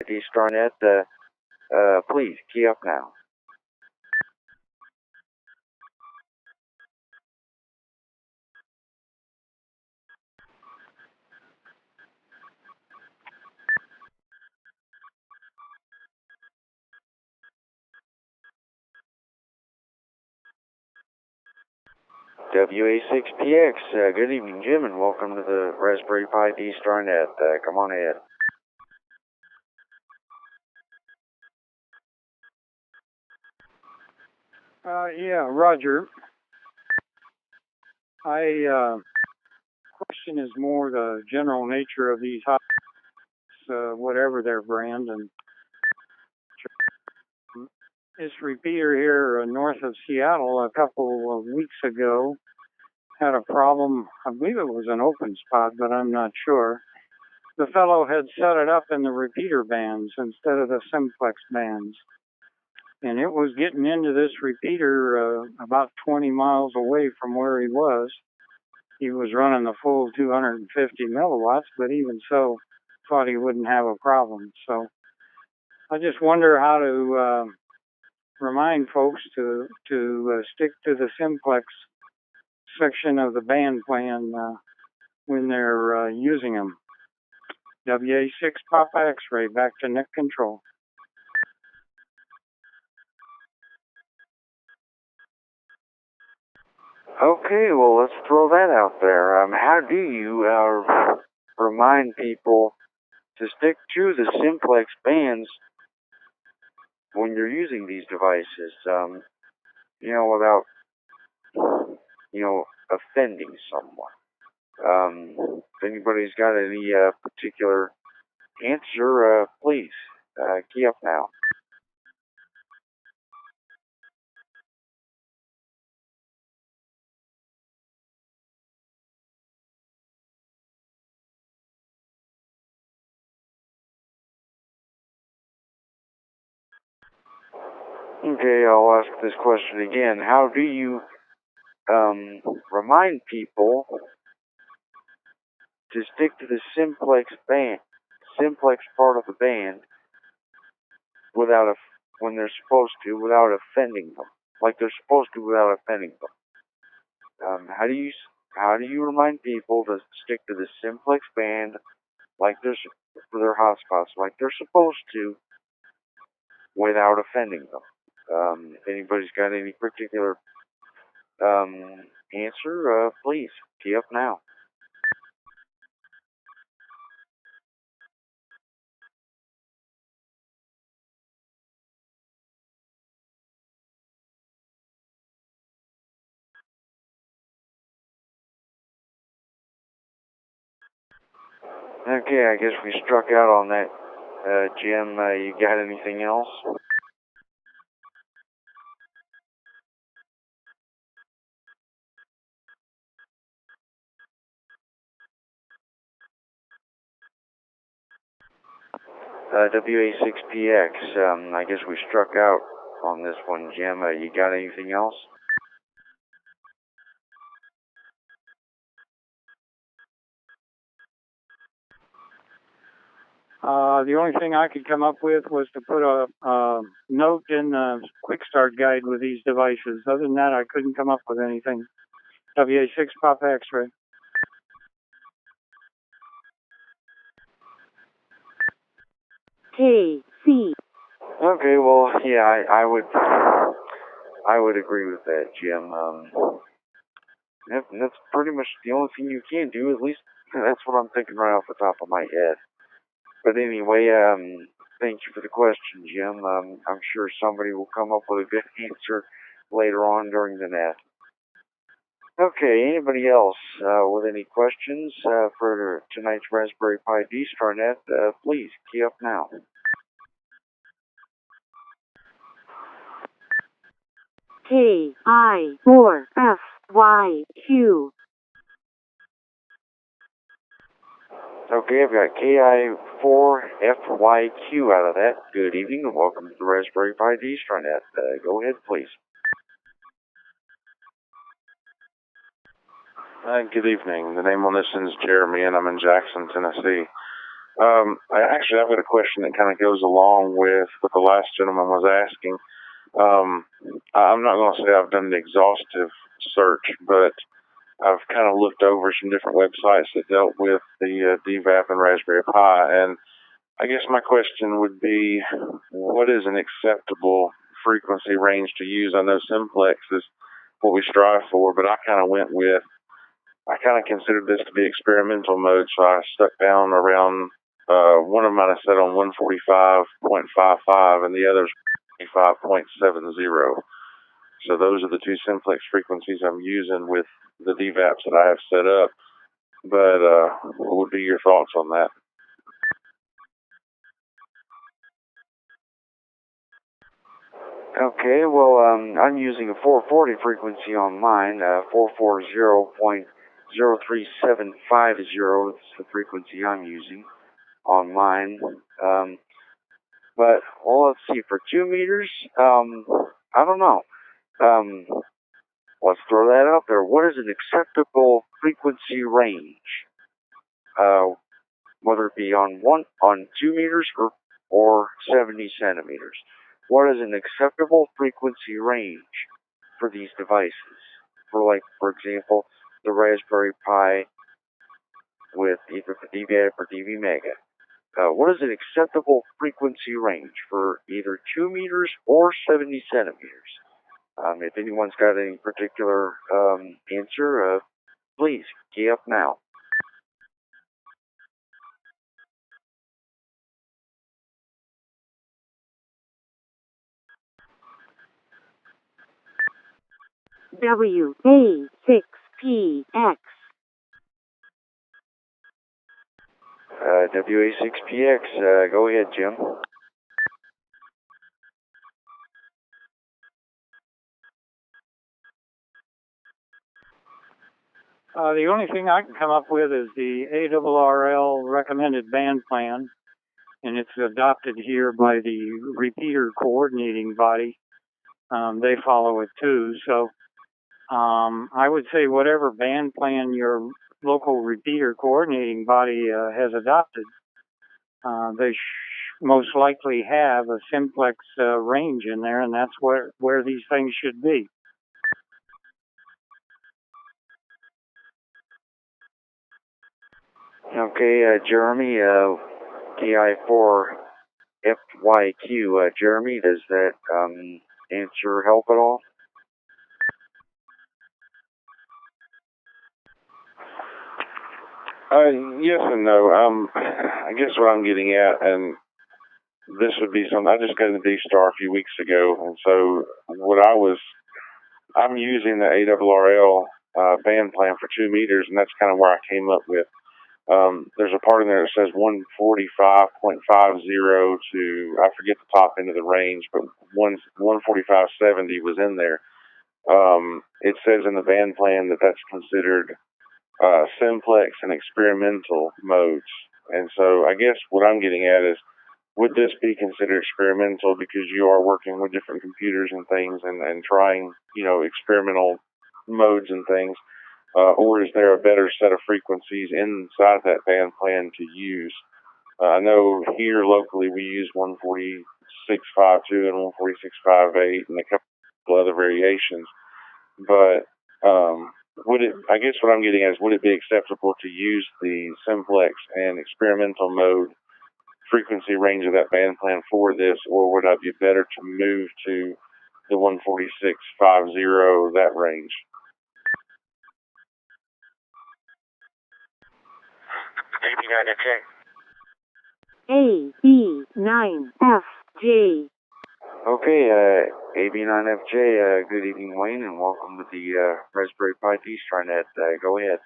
D-StarNet. Please, key up now. WA6PX, good evening, Jim, and welcome to the Raspberry Pi D-StarNet. Come on ahead. Yeah, Roger. Question is more the general nature of these hotspots, whatever their brand, and this repeater here north of Seattle a couple of weeks ago had a problem. I believe it was an open spot, but I'm not sure. The fellow had set it up in the repeater bands instead of the simplex bands. And it was getting into this repeater about 20 miles away from where he was. He was running the full 250 milliwatts, but even so, thought he wouldn't have a problem. So I just wonder how to remind folks to stick to the simplex section of the band plan when they're using them. WA6 Papa X-ray, back to net control. Okay, well, let's throw that out there. How do you remind people to stick to the simplex bands when you're using these devices, without, offending someone? If anybody's got any particular answer, please, key up now. Okay, I'll ask this question again. How do you remind people to stick to the simplex part of the band when they're supposed to, without offending them, like they're supposed to, without offending them? How do you remind people to stick to the simplex band for their hotspots, like they're supposed to, without offending them? If anybody's got any particular answer, please key up now. Okay, I guess we struck out on that. Jim, you got anything else? WA6PX, I guess we struck out on this one, Jim. You got anything else? The only thing I could come up with was to put a note in the quick start guide with these devices. Other than that, I couldn't come up with anything. WA6 Papa X-ray. KC. Okay, well, yeah, I would agree with that, Jim. That's pretty much the only thing you can do. At least that's what I'm thinking right off the top of my head. But anyway, thank you for the question, Jim. I'm sure somebody will come up with a good answer later on during the net. Okay, anybody else with any questions for tonight's Raspberry Pi D-StarNet, please key up now. KI4FYQ. Okay, I've got KI4FYQ out of that. Good evening and welcome to the Raspberry Pi D-StarNet. Go ahead, please. Good evening. The name on this is Jeremy, and I'm in Jackson, Tennessee. I've got a question that kind of goes along with what the last gentleman was asking. I'm not going to say I've done an exhaustive search, but I've kind of looked over some different websites that dealt with the DVAP and Raspberry Pi, and I guess my question would be, what is an acceptable frequency range to use? I know simplex is what we strive for, but I kind of considered this to be experimental mode, so I stuck down around, one of mine I set on 145.55 and the other's 25.70. So those are the two simplex frequencies I'm using with the DVAPs that I have set up. But what would be your thoughts on that? Okay, well, I'm using a 440 frequency on mine, 440.03750 is the frequency I'm using on mine. But, well, let's see, for 2 meters, I don't know. Um, let's throw that out there. What is an acceptable frequency range? Whether it be on 2 meters or 70 centimeters. What is an acceptable frequency range for these devices? For example, the Raspberry Pi with either the DVAP or DV Mega. What is an acceptable frequency range for either 2 meters or 70 centimeters? If anyone's got any particular answer, please key up now. WA6PX. WA6PX, go ahead, Jim. The only thing I can come up with is the ARRL recommended band plan, and it's adopted here by the repeater coordinating body. They follow it too. So I would say whatever band plan your local repeater coordinating body has adopted, they most likely have a simplex range in there, and that's where these things should be. Okay, Jeremy, KI4FYQ, Jeremy, does that answer help at all? Yes and no. I guess what I'm getting at, and this would be something, I just got into D-Star a few weeks ago, and so I'm using the ARRL band plan for 2 meters, and that's kind of where I came up with. There's a part in there that says 145.50 to, I forget the top end of the range, but 145.70 was in there. It says in the band plan that that's considered simplex and experimental modes. And so I guess what I'm getting at is, would this be considered experimental because you are working with different computers and things and trying, experimental modes and things? Or is there a better set of frequencies inside that band plan to use? I know here locally we use 146.52 and 146.58 and a couple other variations. But I guess what I'm getting at is, would it be acceptable to use the simplex and experimental mode frequency range of that band plan for this, or would it be better to move to the 146.50, that range? AB9FJ. Okay, AB9FJ, good evening, Wayne, and welcome to the Raspberry Pi D-Starnet. Go ahead.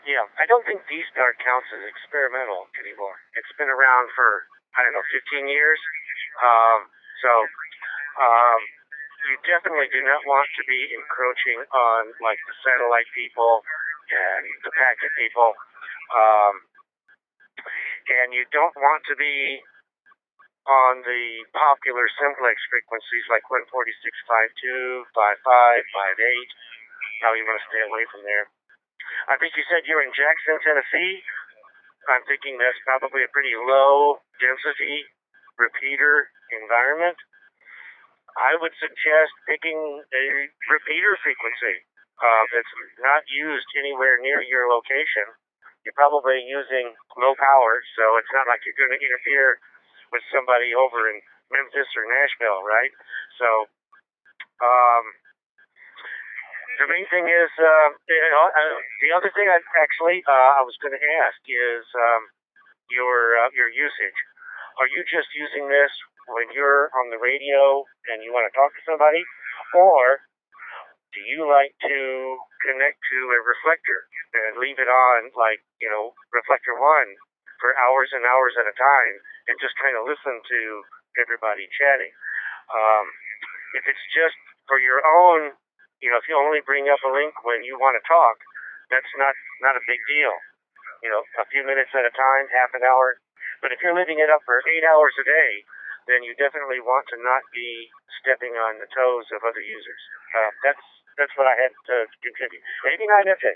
Yeah, I don't think D-Star counts as experimental anymore. It's been around for, 15 years. You definitely do not want to be encroaching on, like, the satellite people and the packet people. And you don't want to be on the popular simplex frequencies like 146.52, 55, 58. No, you want to stay away from there. I think you said you're in Jackson, Tennessee. I'm thinking that's probably a pretty low density repeater environment. I would suggest picking a repeater frequency that's not used anywhere near your location. You're probably using low power, so it's not like you're going to interfere with somebody over in Memphis or Nashville, right? So the main thing is, the other thing I was going to ask is your usage. Are you just using this when you're on the radio and you want to talk to somebody, or do you like to connect to a reflector and leave it on, like, reflector one for hours and hours at a time and just kind of listen to everybody chatting? If it's just for your own, if you only bring up a link when you want to talk, that's not a big deal. A few minutes at a time, half an hour. But if you're leaving it up for 8 hours a day, then you definitely want to not be stepping on the toes of other users. That's what I had to contribute. 89 FJ.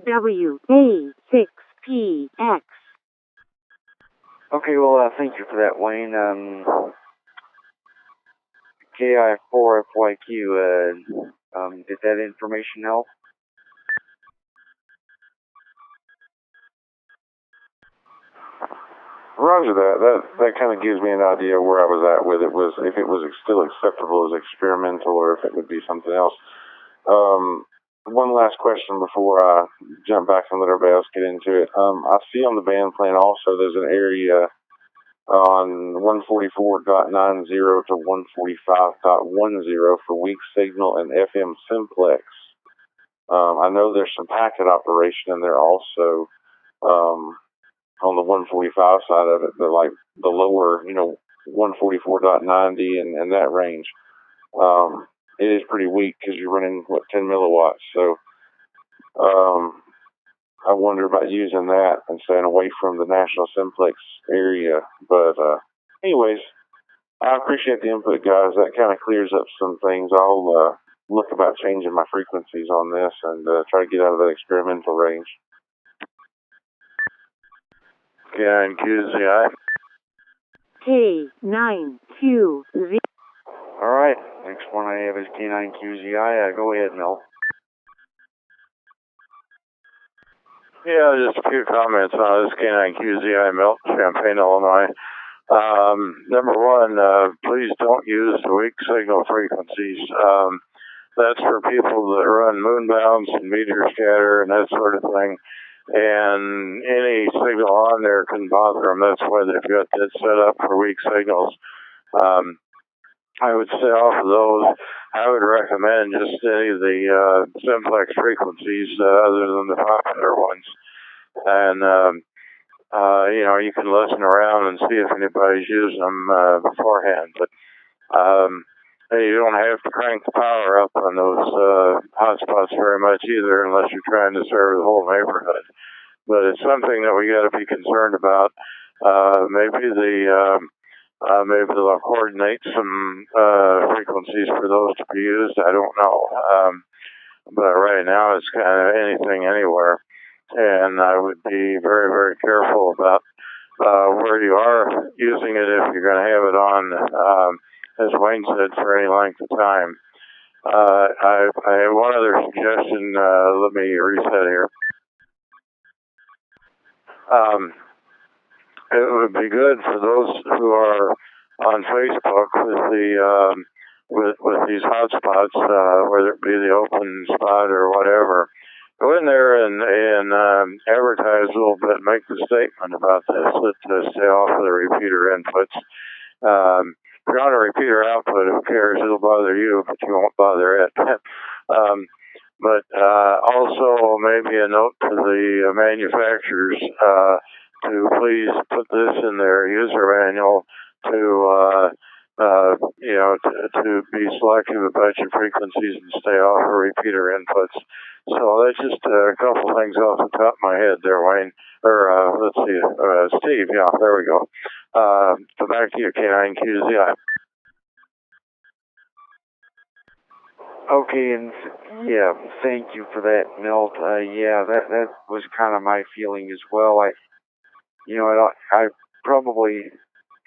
WA6PX. Okay, well, thank you for that, Wayne. KI4FYQ, did that information help? Roger that. That kind of gives me an idea where I was at with it, was if it was still acceptable as experimental or if it would be something else. One last question before I jump back and let everybody else get into it. I see on the band plan also there's an area on 144.90 to 145.10 for weak signal and FM simplex. I know there's some packet operation in there also. On the 145 side of it, but like the lower, 144.90 and that range. It is pretty weak because you're running, 10 milliwatts. So, I wonder about using that and staying away from the National Simplex area. But, anyways, I appreciate the input, guys. That kind of clears up some things. I'll, look about changing my frequencies on this and, try to get out of that experimental range. K9QZI. K9QZ. All right, next one I have is K9QZI. Go ahead, Mel. Yeah, just a few comments on this K9QZI Melt, Champaign, Illinois. Number one, please don't use the weak signal frequencies. That's for people that run moonbounds and meteor scatter and that sort of thing. And any signal on there can bother them. That's why they've got that set up for weak signals. I would stay off of those. I would recommend just any of the simplex frequencies other than the popular ones. And, you can listen around and see if anybody's using them beforehand. But you don't have to crank the power up on those hotspots very much either unless you're trying to serve the whole neighborhood. But it's something that we got to be concerned about. Maybe they'll coordinate some frequencies for those to be used. I don't know. But right now it's kind of anything, anywhere. And I would be very, very careful about where you are using it if you're going to have it on, as Wayne said, for any length of time. I have one other suggestion. Let me reset here. It would be good for those who are on Facebook with these hotspots, whether it be the open spot or whatever. Go in there and advertise a little bit, make the statement about this, to stay off of the repeater inputs. If you're on a repeater output, who cares? It'll bother you, but you won't bother it. But also maybe a note to the manufacturers to please put this in their user manual to be selective about your frequencies and stay off of repeater inputs. So that's just a couple things off the top of my head there, Wayne. Or let's see, Steve. Yeah, there we go. So back to your K9QZI. Okay, and yeah, thank you for that, Milt. Yeah, that was kind of my feeling as well. I probably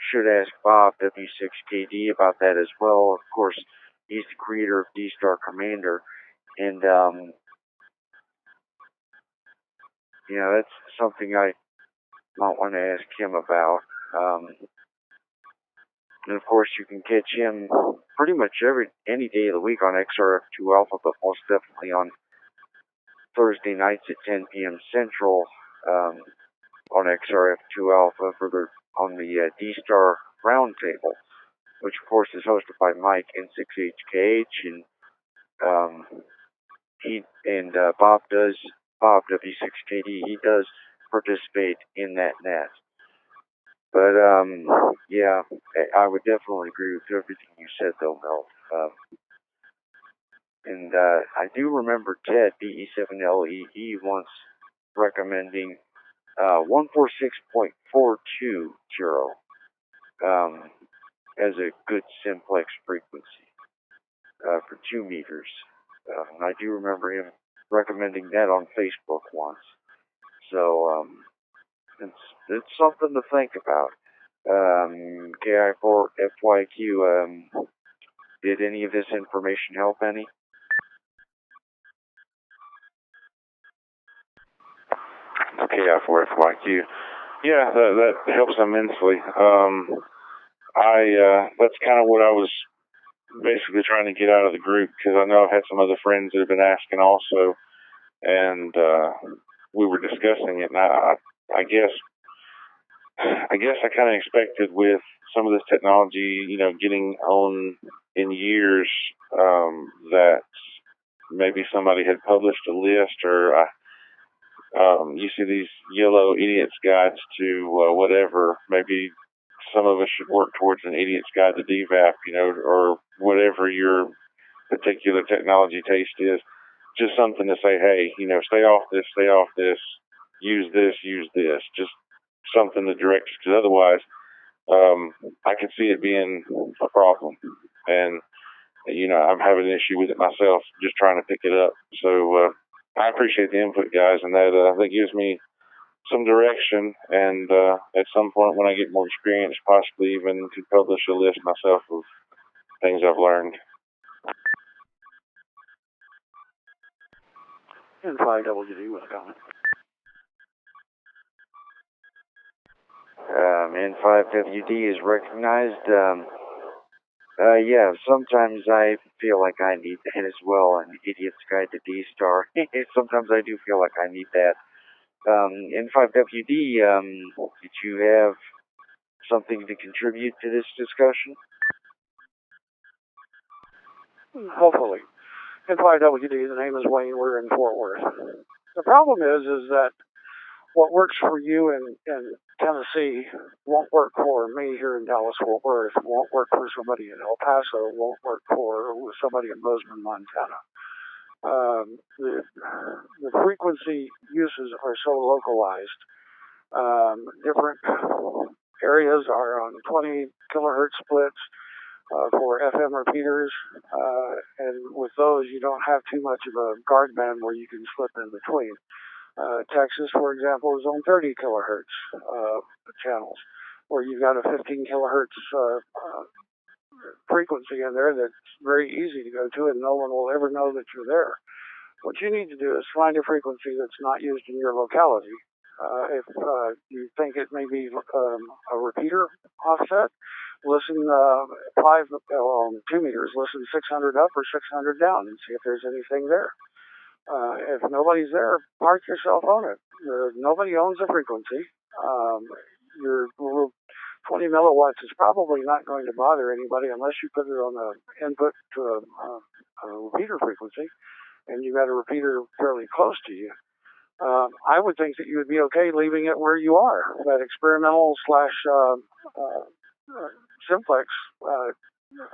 should ask Bob W6KD about that as well. Of course, he's the creator of D-Star Commander, and that's something I might want to ask him about. And of course, you can catch him pretty much any day of the week on XRF2 Alpha, but most definitely on Thursday nights at 10 p.m. Central on XRF2 Alpha on the D-Star Roundtable, which of course is hosted by Mike N6HKH, and Bob W6KD, he does participate in that net. But yeah, I would definitely agree with everything you said, though, Mel. And I do remember Ted BE7LEE once recommending 146.420 as a good simplex frequency for 2 meters. And I do remember him recommending that on Facebook once. So it's something to think about. KI4FYQ, did any of this information help any? KI4FYQ. Yeah, that helps immensely. That's kind of what I was basically trying to get out of the group, because I know I've had some other friends that have been asking also, and we were discussing it, and I guess I kind of expected with some of this technology, getting on in years, that maybe somebody had published a list, or you see these yellow idiots guides to whatever. Maybe some of us should work towards an idiot's guide to DVAP, or whatever your particular technology taste is. Just something to say, hey, stay off this, use this. Just something to direct us, because otherwise, I can see it being a problem. And, I'm having an issue with it myself, just trying to pick it up. So, I appreciate the input, guys, and that gives me some direction, and at some point when I get more experience, possibly even to publish a list myself of things I've learned. N5WD with a comment. N5WD is recognized. Yeah, sometimes I feel like I need that as well, an idiot's guide to D-Star. Sometimes I do feel like I need that. N5WD, did you have something to contribute to this discussion? Hopefully. N5WD, the name is Wayne, we're in Fort Worth. The problem is that what works for you in Tennessee won't work for me here in Dallas-Fort Worth, won't work for somebody in El Paso, won't work for somebody in Bozeman, Montana. The frequency uses are so localized. Different areas are on 20 kilohertz splits for FM repeaters, and with those you don't have too much of a guard band where you can slip in between. Texas, for example, is on 30 kilohertz channels, where you've got a 15 kilohertz frequency in there that's very easy to go to, and no one will ever know that you're there. What you need to do is find a frequency that's not used in your locality. If you think it may be a repeater offset, listen 2 meters, listen 600 up or 600 down and see if there's anything there. If nobody's there, park yourself on it. Nobody owns a frequency. Your little 20 milliwatts is probably not going to bother anybody unless you put it on the input to a repeater frequency, and you got a repeater fairly close to you. I would think that you would be okay leaving it where you are, that experimental / simplex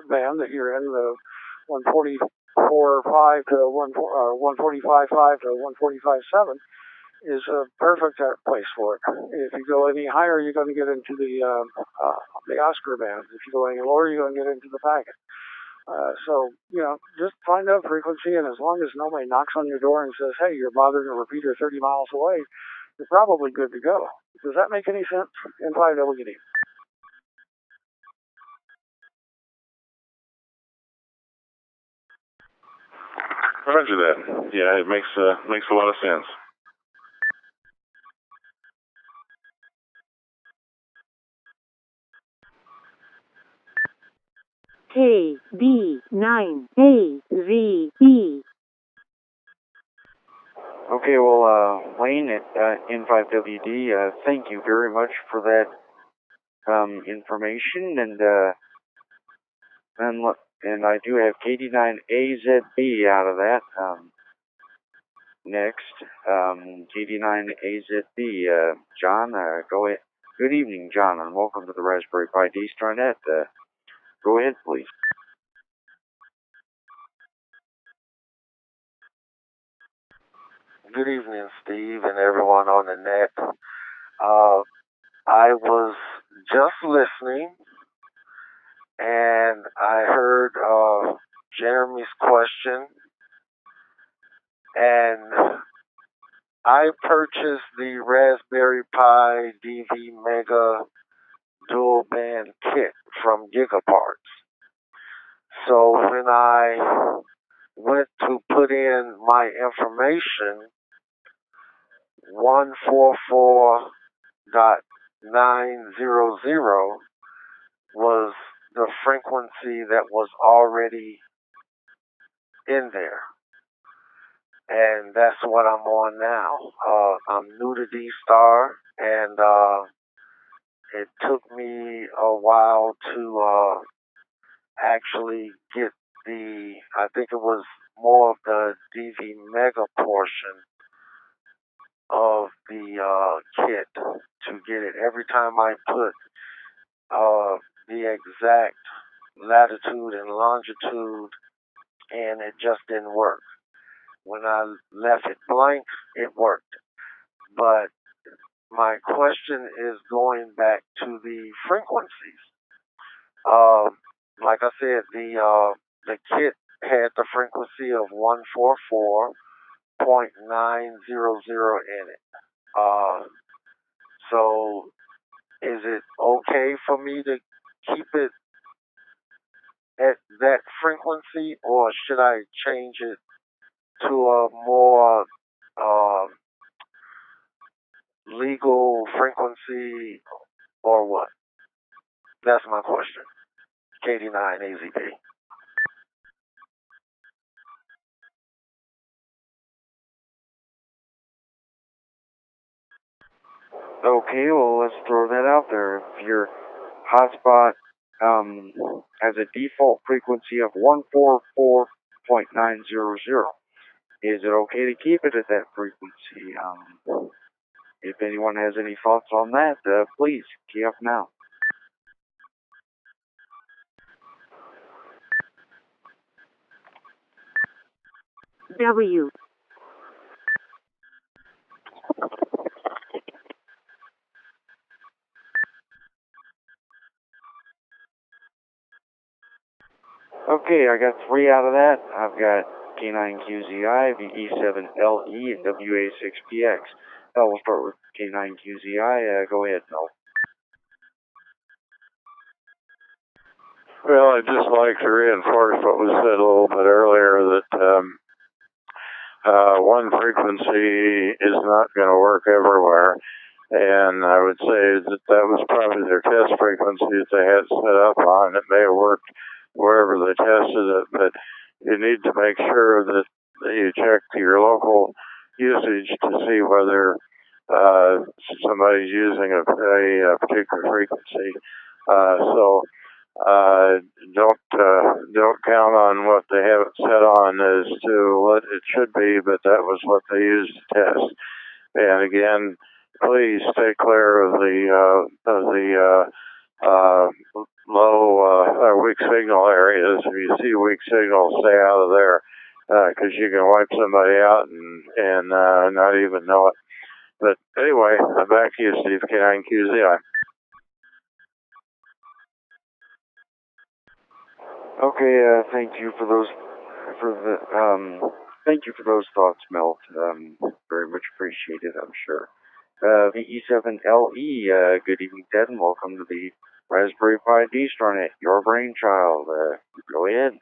band that you're in, the 144.5 to 145.5 to 145.7, is a perfect place for it. If you go any higher, you're going to get into the Oscar band. If you go any lower, you're going to get into the packet. So, just find out frequency, and as long as nobody knocks on your door and says, hey, you're bothering a repeater 30 miles away, you're probably good to go. Does that make any sense? In 5WD. Roger that. Yeah, it makes a lot of sense. KB9AZB. Okay, well, Wayne at N5WD, thank you very much for that information, and I do have KD9AZB out of that. Next, KD9AZB, John, go ahead. Good evening, John, and welcome to the Raspberry Pi D-StarNet. Go ahead, please. Good evening, Steve, and everyone on the net. I was just listening, and I heard Jeremy's question, and I purchased the Raspberry Pi DV Mega dual band kit from Gigaparts. So when I went to put in my information, 144.900 was the frequency that was already in there. And that's what I'm on now. I'm new to D-Star, and it took me a while to actually get I think it was more of the DV Mega portion of the kit to get it. Every time I put the exact latitude and longitude in, it just didn't work. When I left it blank, it worked. But my question is going back to the frequencies. Like I said, the kit had the frequency of 144.900 in it. So is it okay for me to keep it at that frequency, or should I change it to a more legal frequency, or what? That's my question. KD9AZB. Okay, well, let's throw that out there. If your hotspot has a default frequency of 144.900, is it okay to keep it at that frequency? If anyone has any thoughts on that, please key up now. W. Okay, I got 3 out of that. I've got K9QZI, VE7LE, and WA6PX. We'll start with K9QZI. Go ahead, Mel. Well, I'd just like to reinforce what was said a little bit earlier, that one frequency is not going to work everywhere. And I would say that was probably their test frequency that they had set up on. It may have worked wherever they tested it, but you need to make sure that you check your local usage to see whether somebody's using a particular frequency. Don't count on what they have it set on as to what it should be, but that was what they used to test. And again, please stay clear of the low weak signal areas. If you see weak signal, stay out of there, because you can wipe somebody out and not even know it. But anyway, back to you, Steve, K9QZI. Okay, thank you for those thoughts, Melt. Very much appreciated, I'm sure. VE7LE, good evening, Ted, and welcome to the Raspberry Pi DStarNet, your brainchild. Go ahead.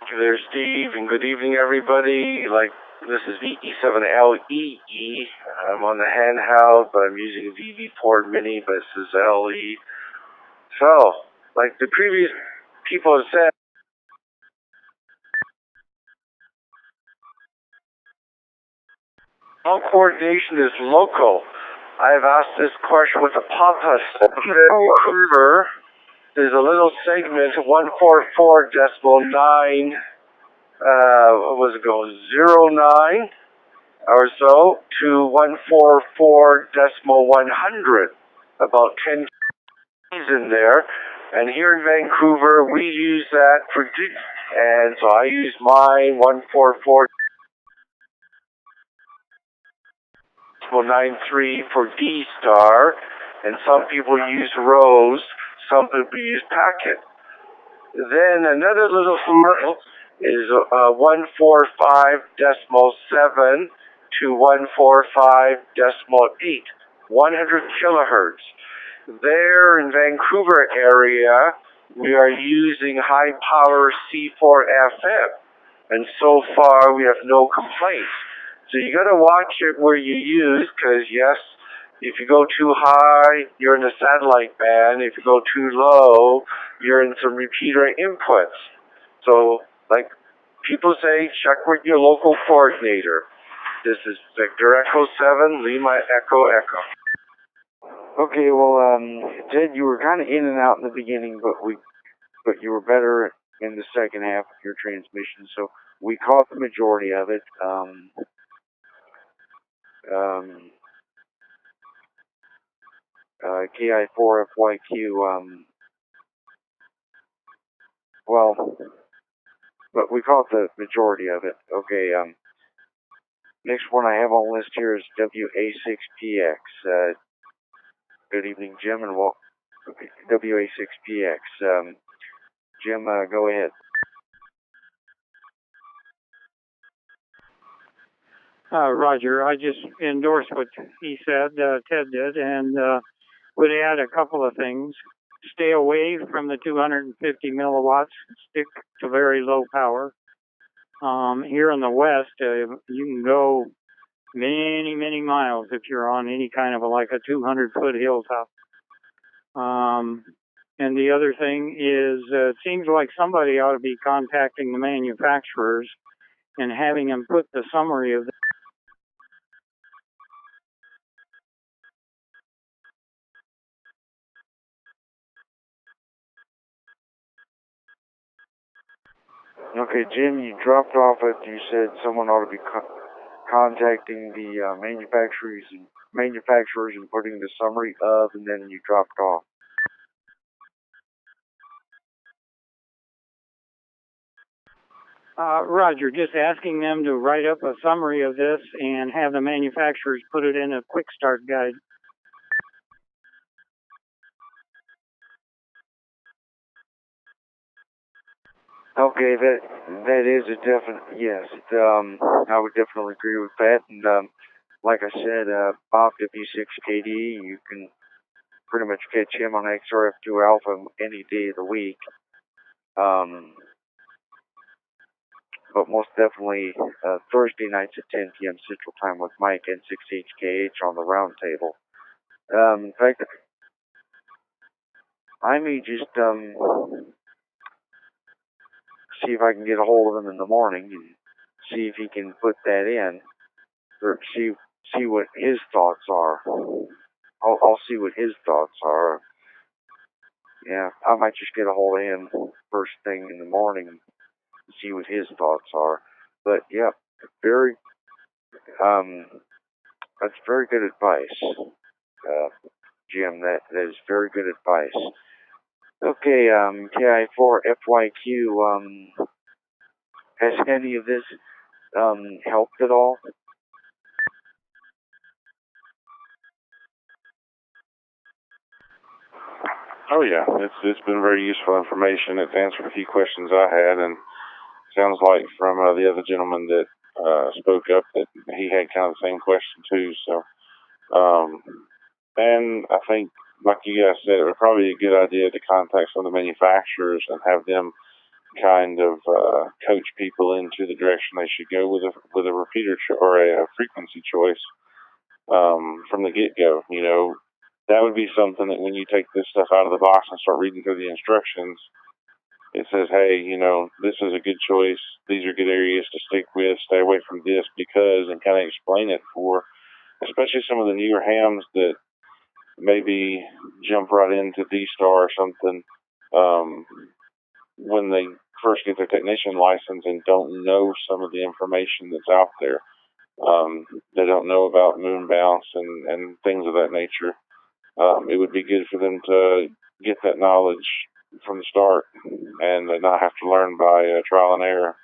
Thank you there, Steve, and good evening, everybody. This is VE7LEE. I'm on the handheld, but I'm using VV Port Mini, but this is LE. So, like the previous people have said, all coordination is local. I've asked this question with the Pampas Vancouver. There's a little segment, 144.9, what was it going, 09 or so, to 144.100, about 10 keys in there. And here in Vancouver, we use that for and so I use mine 144.93 for D-Star, and some people use Rose, some people use Packet. Then another little commercial is 145.7 to 145.8, 100 kilohertz. There in Vancouver area, we are using high power C4FM, and so far we have no complaints. So you got to watch it where you use, because yes, if you go too high, you're in the satellite band. If you go too low, you're in some repeater inputs. So, like people say, check with your local coordinator. This is Victor Echo 7, Lima Echo Echo. Okay, well, Ted, you were kind of in and out in the beginning, but you were better in the second half of your transmission, so we caught the majority of it. KI4FYQ, well, but we caught the majority of it. Okay, next one I have on the list here is WA6PX. Good evening, Jim, and WA6PX. Jim, go ahead. Roger, I just endorsed what he said, Ted did, and would add a couple of things. Stay away from the 250 milliwatts, stick to very low power. Here in the West, you can go many, many miles if you're on any kind of like a 200-foot hilltop. And the other thing is, it seems like somebody ought to be contacting the manufacturers and having them put the summary of Okay, Jim, you dropped off it. You said someone ought to be contacting the manufacturers and putting the summary of, and then you dropped off. Roger, just asking them to write up a summary of this and have the manufacturers put it in a quick start guide. Okay, that is a definite yes. I would definitely agree with that. And like I said, Bob W6KD, you can pretty much catch him on XRF2 Alpha any day of the week. But most definitely Thursday nights at 10 p.m. Central Time with Mike and 6HKH on the round table. In fact, I may just see if I can get a hold of him in the morning and see if he can put that in, or see what his thoughts are. I'll see what his thoughts are. Yeah, I might just get a hold of him first thing in the morning and see what his thoughts are. But yeah, that's very good advice, Jim. That is very good advice. Okay, KI4FYQ. Has any of this helped at all? Oh yeah, it's been very useful information. It's answered a few questions I had, and sounds like from the other gentleman that spoke up that he had kind of the same question too. So, and I think, like you guys said, it would probably be a good idea to contact some of the manufacturers and have them kind of coach people into the direction they should go with a repeater or a frequency choice from the get go. You know, that would be something that when you take this stuff out of the box and start reading through the instructions, it says, hey, you know, this is a good choice. These are good areas to stick with. Stay away from this because, and kind of explain it for, especially some of the newer hams that maybe jump right into D-Star or something when they first get their technician license and don't know some of the information that's out there. They don't know about moon bounce and things of that nature. It would be good for them to get that knowledge from the start and not have to learn by trial and error.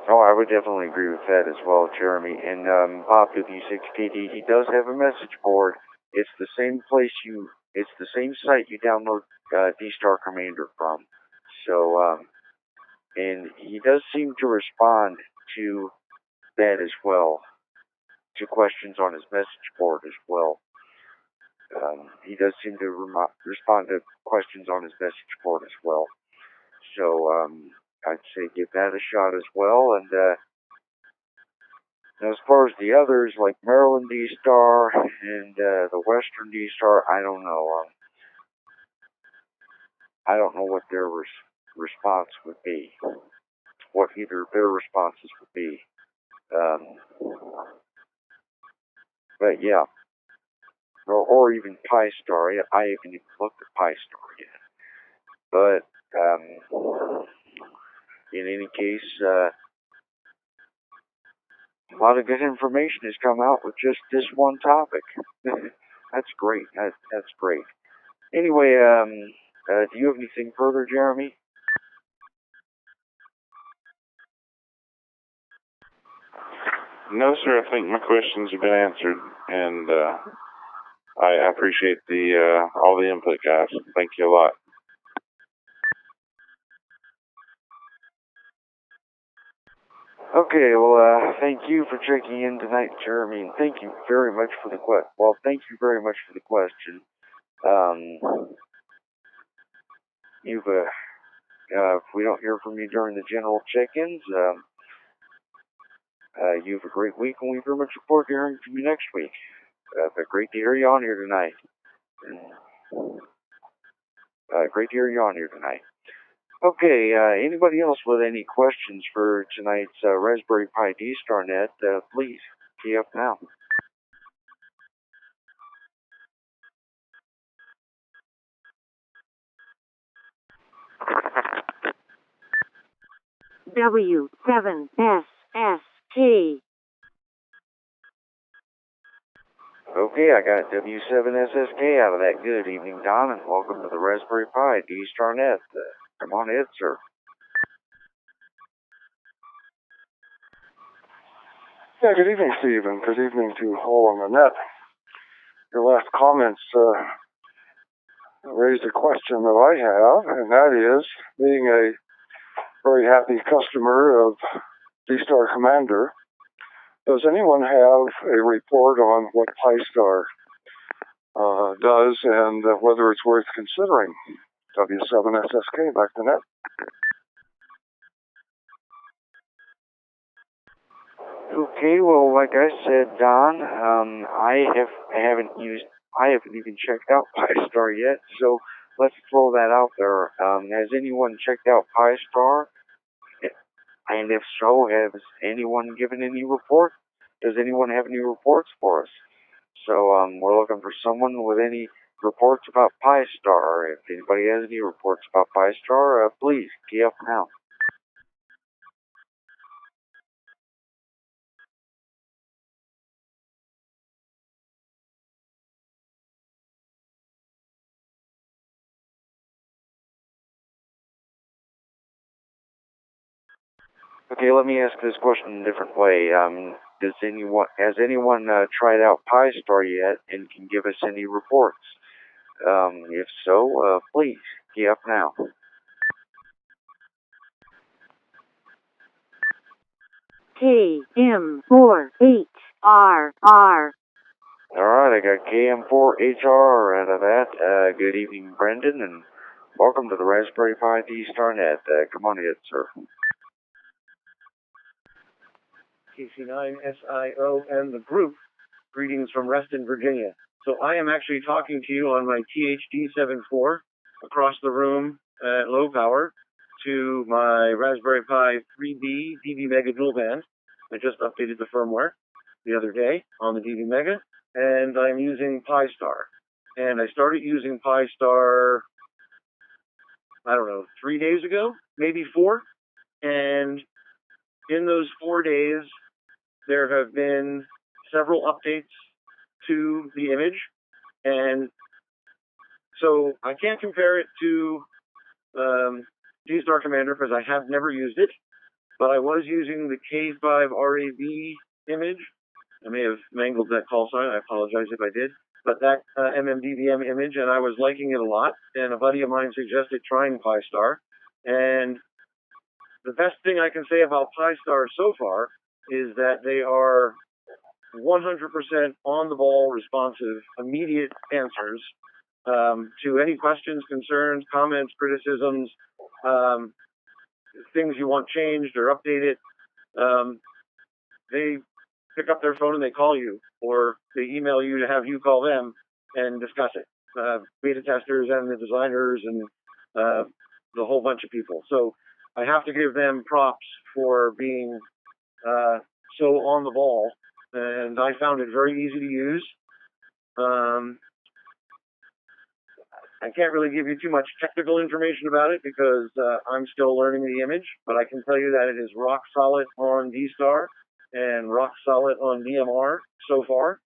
Oh, I would definitely agree with that as well, Jeremy. And Bob W6KD, he does have a message board. It's the same it's the same site you download D-Star Commander from. So, and he does seem to respond to that as well, to questions on his message board as well. He does seem to respond to questions on his message board as well. So, I'd say give that a shot as well. And as far as the others, like Maryland D-Star and the Western D-Star, I don't know. I don't know what their response would be. What either of their responses would be. But yeah. Or even Pi-Star. I haven't even looked at Pi-Star yet. But in any case, a lot of good information has come out with just this one topic. That's great. That's great. Anyway, do you have anything further, Jeremy? No, sir. I think my questions have been answered, and I appreciate the all the input, guys. Thank you a lot. Okay, well, thank you for checking in tonight, Jeremy, and thank you very much for the thank you very much for the question. If we don't hear from you during the general check-ins, you have a great week, and we very much look forward to hearing from you next week. But great to hear you on here tonight. Great to hear you on here tonight. Okay, anybody else with any questions for tonight's Raspberry Pi D-Star Net, please key up now. W7SSK. Okay, I got W7SSK out of that. Good evening, Don, and welcome to the Raspberry Pi D-Star Net. Come on in, sir. Yeah, good evening, Steve, and good evening to all on the net. Your last comments raised a question that I have, and that is, being a very happy customer of D-Star Commander, does anyone have a report on what Pi-Star does and whether it's worth considering? W7SSK, back to net. Okay, well, like I said, Don, I haven't even checked out Pi-Star yet, so let's throw that out there. Has anyone checked out Pi-Star? And if so, has anyone given any report? Does anyone have any reports for us? So, we're looking for someone with any reports about Pi-Star. If anybody has any reports about Pi-Star, please, key up now. Okay, let me ask this question a different way. Has anyone tried out Pi-Star yet and can give us any reports? If so, please, key up now. KM4HRR. Alright, I got KM4HR out of that. Good evening, Brendan, and welcome to the Raspberry Pi D-Star Net. Come on in, sir. KC9SIO and the group, greetings from Reston, Virginia. So I am actually talking to you on my THD74 across the room at low power to my Raspberry Pi 3B DV Mega dual band. I just updated the firmware the other day on the DV Mega, and I'm using Pi-Star. And I started using Pi-Star, I don't know, 3 days ago, maybe 4. And in those 4 days, there have been several updates to the image, and so I can't compare it to D-Star Commander because I have never used it, but I was using the K5RAB image. I may have mangled that call sign. I apologize if I did. But that MMDVM image, and I was liking it a lot, and a buddy of mine suggested trying Pi-Star. And the best thing I can say about Pi-Star so far is that they are 100% on the ball, responsive, immediate answers to any questions, concerns, comments, criticisms, things you want changed or updated. They pick up their phone and they call you, or they email you to have you call them and discuss it. Beta testers and the designers and the whole bunch of people. So I have to give them props for being so on the ball, and I found it very easy to use. I can't really give you too much technical information about it because I'm still learning the image, but I can tell you that it is rock solid on D-Star and rock solid on DMR so far.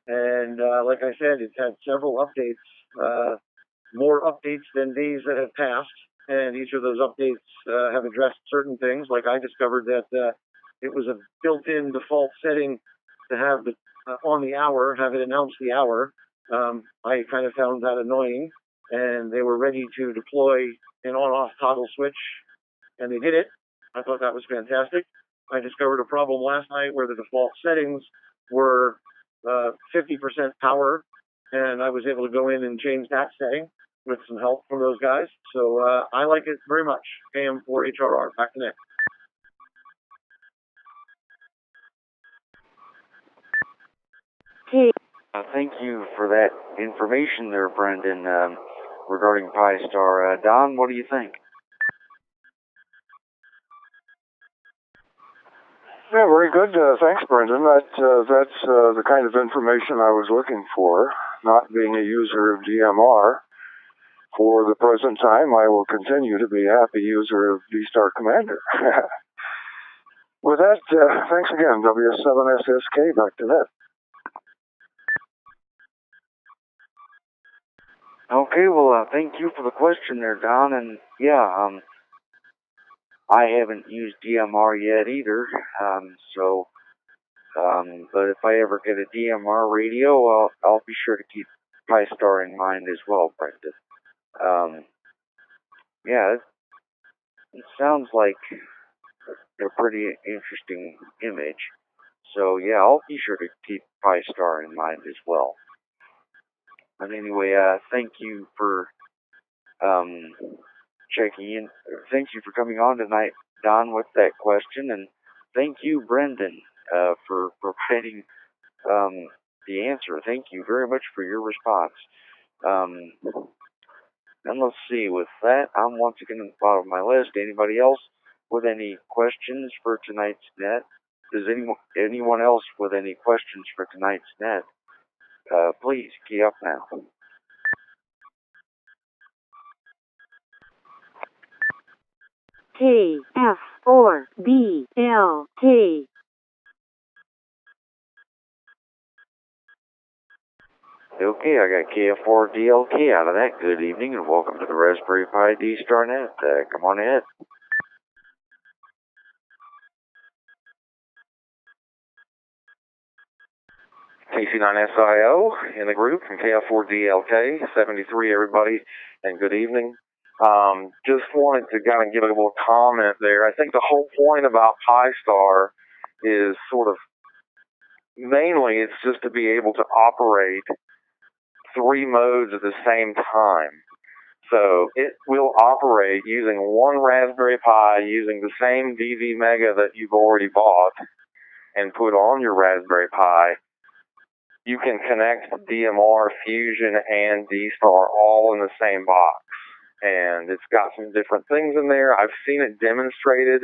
And like I said, it's had several updates, more updates than days that have passed, and each of those updates have addressed certain things. Like I discovered that it was a built-in default setting to have the on the hour, have it announce the hour. I kind of found that annoying, and they were ready to deploy an on-off toggle switch, and they did it. I thought that was fantastic. I discovered a problem last night where the default settings were 50% power, and I was able to go in and change that setting with some help from those guys. So I like it very much. KM4HRR, back to Nick. Thank you for that information there, Brendan, regarding Pi-Star. Don, what do you think? Yeah, very good. Thanks, Brendan. That's the kind of information I was looking for. Not being a user of DMR, for the present time, I will continue to be a happy user of D-Star Commander. With that, thanks again, W7SSK, back to that. Okay, well, thank you for the question there, Don, and yeah, I haven't used DMR yet either, but if I ever get a DMR radio, I'll be sure to keep Pi-Star in mind as well, Brendan. Yeah, it sounds like a pretty interesting image, so yeah, I'll be sure to keep Pi-Star in mind as well. But anyway, thank you for checking in. Thank you for coming on tonight, Don, with that question, and thank you, Brendan, for providing the answer. Thank you very much for your response. And let's see, with that, I'm once again at the bottom of my list. Anybody else with any questions for tonight's net? Does anyone else with any questions for tonight's net? Please key up now. KF4BLK. Okay, I got KF4DLK out of that. Good evening and welcome to the Raspberry Pi D-Star Net. Come on ahead. KC9SIO in the group from KF4DLK, 73 everybody, and good evening. Just wanted to kind of give a little comment there. I think the whole point about Pi-Star is sort of, mainly it's just to be able to operate 3 modes at the same time. So it will operate using one Raspberry Pi using the same DV Mega that you've already bought and put on your Raspberry Pi. You can connect DMR, Fusion, and D-Star all in the same box. And it's got some different things in there. I've seen it demonstrated.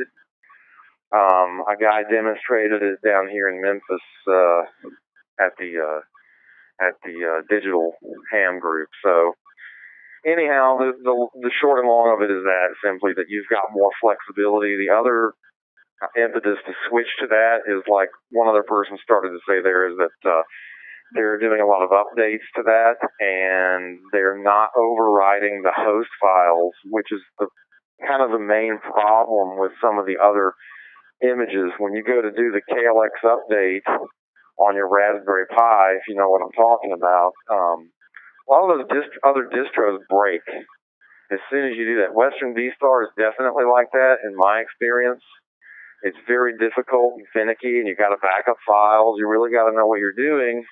A guy demonstrated it down here in Memphis at the digital ham group. So anyhow, the short and long of it is that simply that you've got more flexibility. The other impetus to switch to that is, like one other person started to say there, is that they're doing a lot of updates to that, and they're not overriding the host files, which is kind of the main problem with some of the other images. When you go to do the KLX update on your Raspberry Pi, if you know what I'm talking about, a lot of those other distros break as soon as you do that. Western D-Star is definitely like that, in my experience. It's very difficult and finicky, and you got to back up files. You really got to know what you're doing.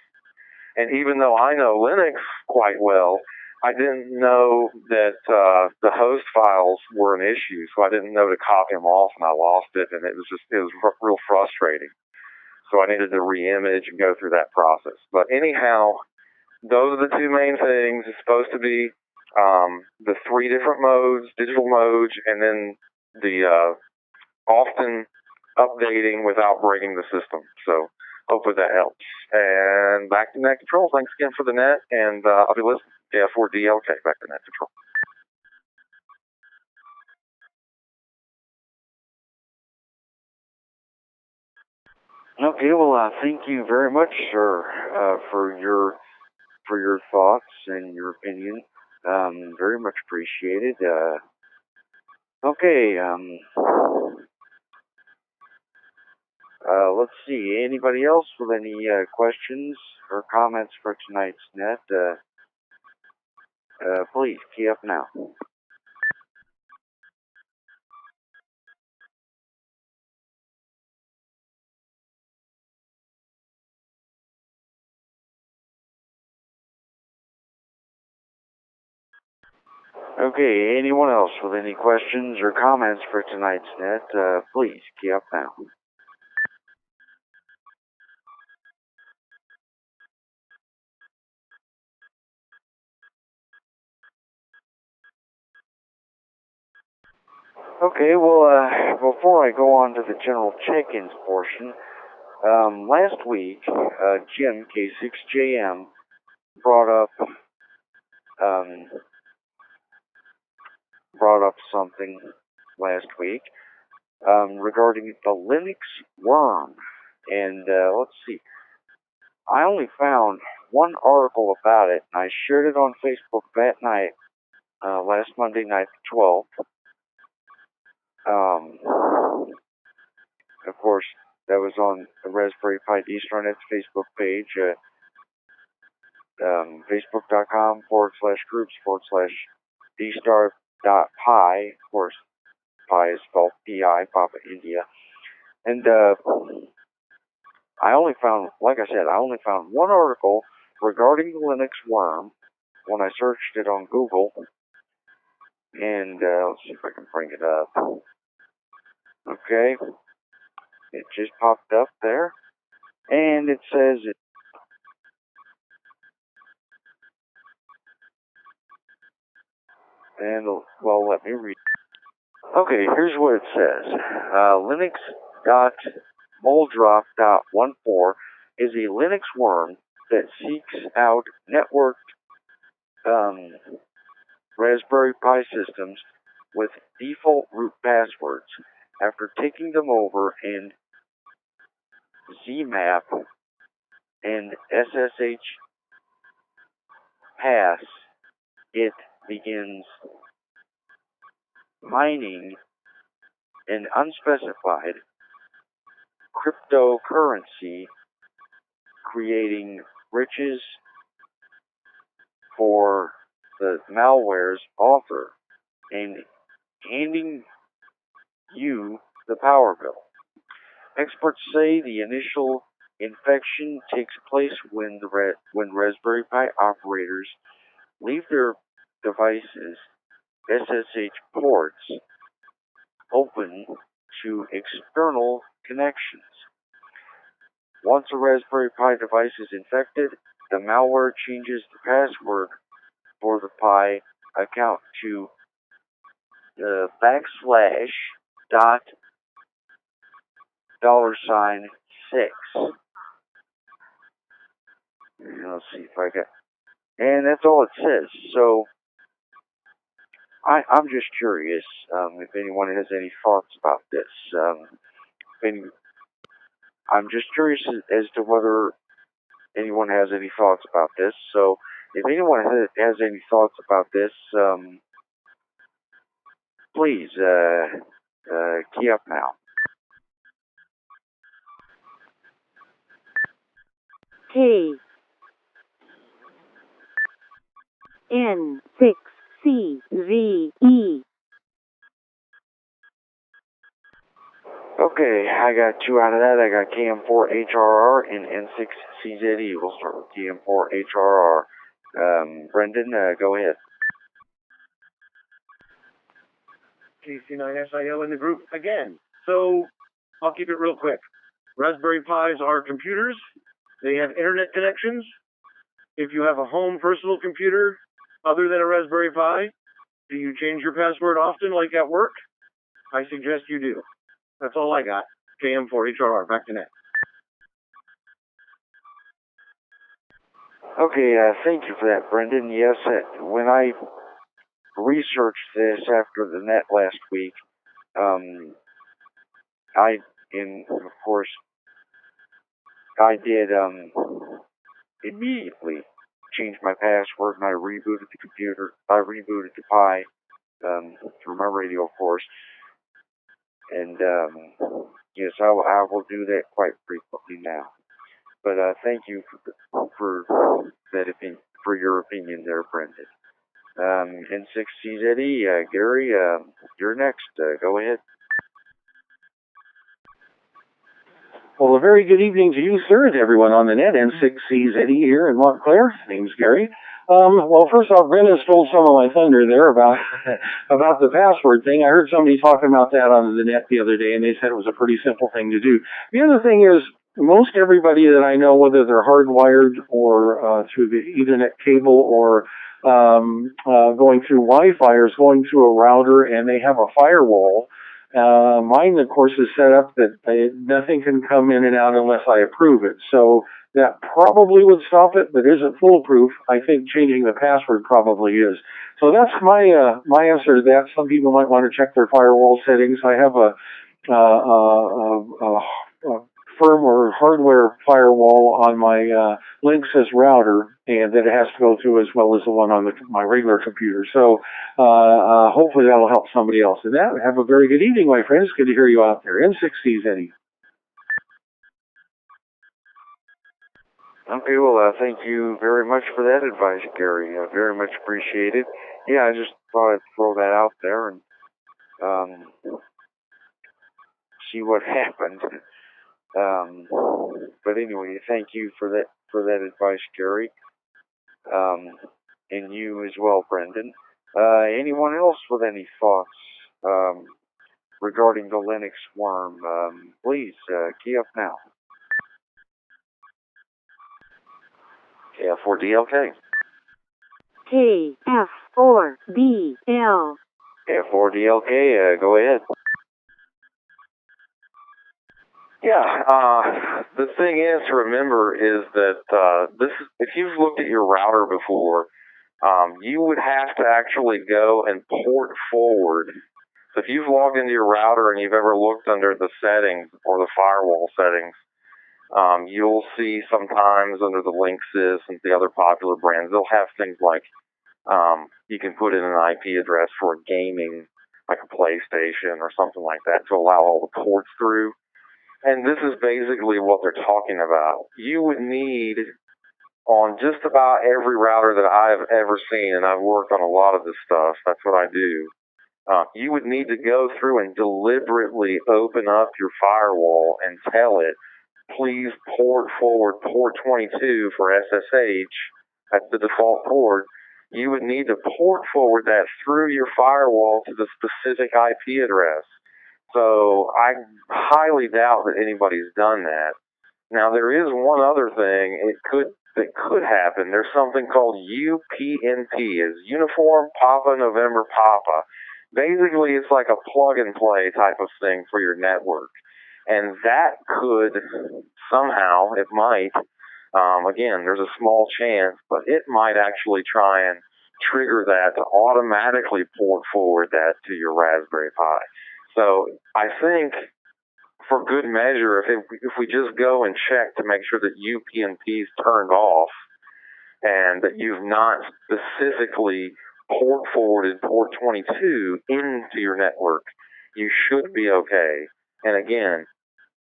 And even though I know Linux quite well, I didn't know that the host files were an issue, so I didn't know to copy them off, and I lost it, and it was real frustrating. So I needed to re-image and go through that process. But anyhow, those are the 2 main things. It's supposed to be the 3 different modes, digital modes, and then the often updating without breaking the system. So hopefully that helps. And back to Net Control. Thanks again for the net, and I'll be listening. KF4DLK, back to Net Control. Okay, well, thank you very much, sir, for your thoughts and your opinion. Very much appreciated. Okay, let's see. Anybody else with any questions or comments for tonight's net? Please key up now. Okay, anyone else with any questions or comments for tonight's net? Please key up now. Okay, well, before I go on to the general check-ins portion, last week, Jim, K6JM, brought up something last week, regarding the Linux worm. And, let's see, I only found one article about it, and I shared it on Facebook that night, last Monday night, the 12th. Of course, that was on the Raspberry Pi DStarNet's Facebook page, facebook.com/groups/dstar.pi. Of course, Pi is spelled P-I, Papa India. And I only found one article regarding the Linux worm when I searched it on Google. And let's see if I can bring it up. Okay. It just popped up there. And it says it. And, well, let me read. Okay, here's what it says. Linux.moldrop.14 is a Linux worm that seeks out networked Raspberry Pi systems with default root passwords. After taking them over in ZMAP and SSH pass, it begins mining an unspecified cryptocurrency creating riches for the malware's author and handing you the power bill. Experts say the initial infection takes place when when Raspberry Pi operators leave their devices' SSH ports open to external connections. Once a Raspberry Pi device is infected, the malware changes the password for the Pi account to /dot $6. Let's see if I got, and that's all it says. So I'm just curious if anyone has any thoughts about this. I'm just curious as to whether anyone has any thoughts about this. So if anyone has any thoughts about this, please key up now. K N6CZE. Okay, I got 2 out of that. I got KM4HRR and N6CZE. We'll start with KM4HRR. Brendan, go ahead. KC9SIO in the group again. So I'll keep it real quick. Raspberry Pis are computers. They have internet connections. If you have a home personal computer other than a Raspberry Pi, do you change your password often like at work? I suggest you do. That's all I got. KM4HRR, back to net. Okay, thank you for that, Brendan. Yes, when I researched this after the net last week, of course, I did immediately change my password and I rebooted the computer. I rebooted the Pi through my radio, of course. And yes, I will do that quite frequently now. But thank you for that for your opinion there, Brendan. N6CZE, Gary, you're next. Go ahead. Well, a very good evening to you, sir, and to everyone on the net. N6CZE here in Montclair. Name's Gary. Well, first off, Brendan stole some of my thunder there about the password thing. I heard somebody talking about that on the net the other day, and they said it was a pretty simple thing to do. The other thing is, most everybody that I know, whether they're hardwired or through the Ethernet cable or going through Wi-Fi, or is going through a router, and they have a firewall. Mine, of course, is set up that nothing can come in and out unless I approve it. So that probably would stop it, but isn't foolproof. I think changing the password probably is. So that's my my answer to that. Some people might want to check their firewall settings. I have a firmware hardware firewall on my Linksys router, and that it has to go through as well as the one on my regular computer. So hopefully that'll help somebody else. And that, have a very good evening, my friends. Good to hear you out there. N6CZE. Okay, well, thank you very much for that advice, Gary. Very much appreciated. Yeah, I just thought I'd throw that out there and see what happened. But anyway, thank you for that advice, Gary. And you as well, Brendan. Anyone else with any thoughts regarding the Linux worm? Please key up now. F4DLK. KF4BL. F4DLK, go ahead. Yeah, the thing is to remember is that if you've looked at your router before, you would have to actually go and port forward. So if you've logged into your router and you've ever looked under the settings or the firewall settings, you'll see sometimes under the Linksys and the other popular brands, they'll have things like you can put in an IP address for a gaming, like a PlayStation or something like that, to allow all the ports through. And this is basically what they're talking about. You would need, on just about every router that I've ever seen, and I've worked on a lot of this stuff, that's what I do, you would need to go through and deliberately open up your firewall and tell it, please port forward port 22 for SSH. That's the default port. You would need to port forward that through your firewall to the specific IP address. So I highly doubt that anybody's done that. Now there is one other thing that could happen. There's something called UPnP, is Uniform Papa November Papa. Basically, it's like a plug and play type of thing for your network. And that could somehow, it might, again, there's a small chance, but it might actually try and trigger that to automatically port forward that to your Raspberry Pi. So I think, for good measure, if we just go and check to make sure that UPnP is turned off and that you've not specifically port forwarded port 22 into your network, you should be okay. And again,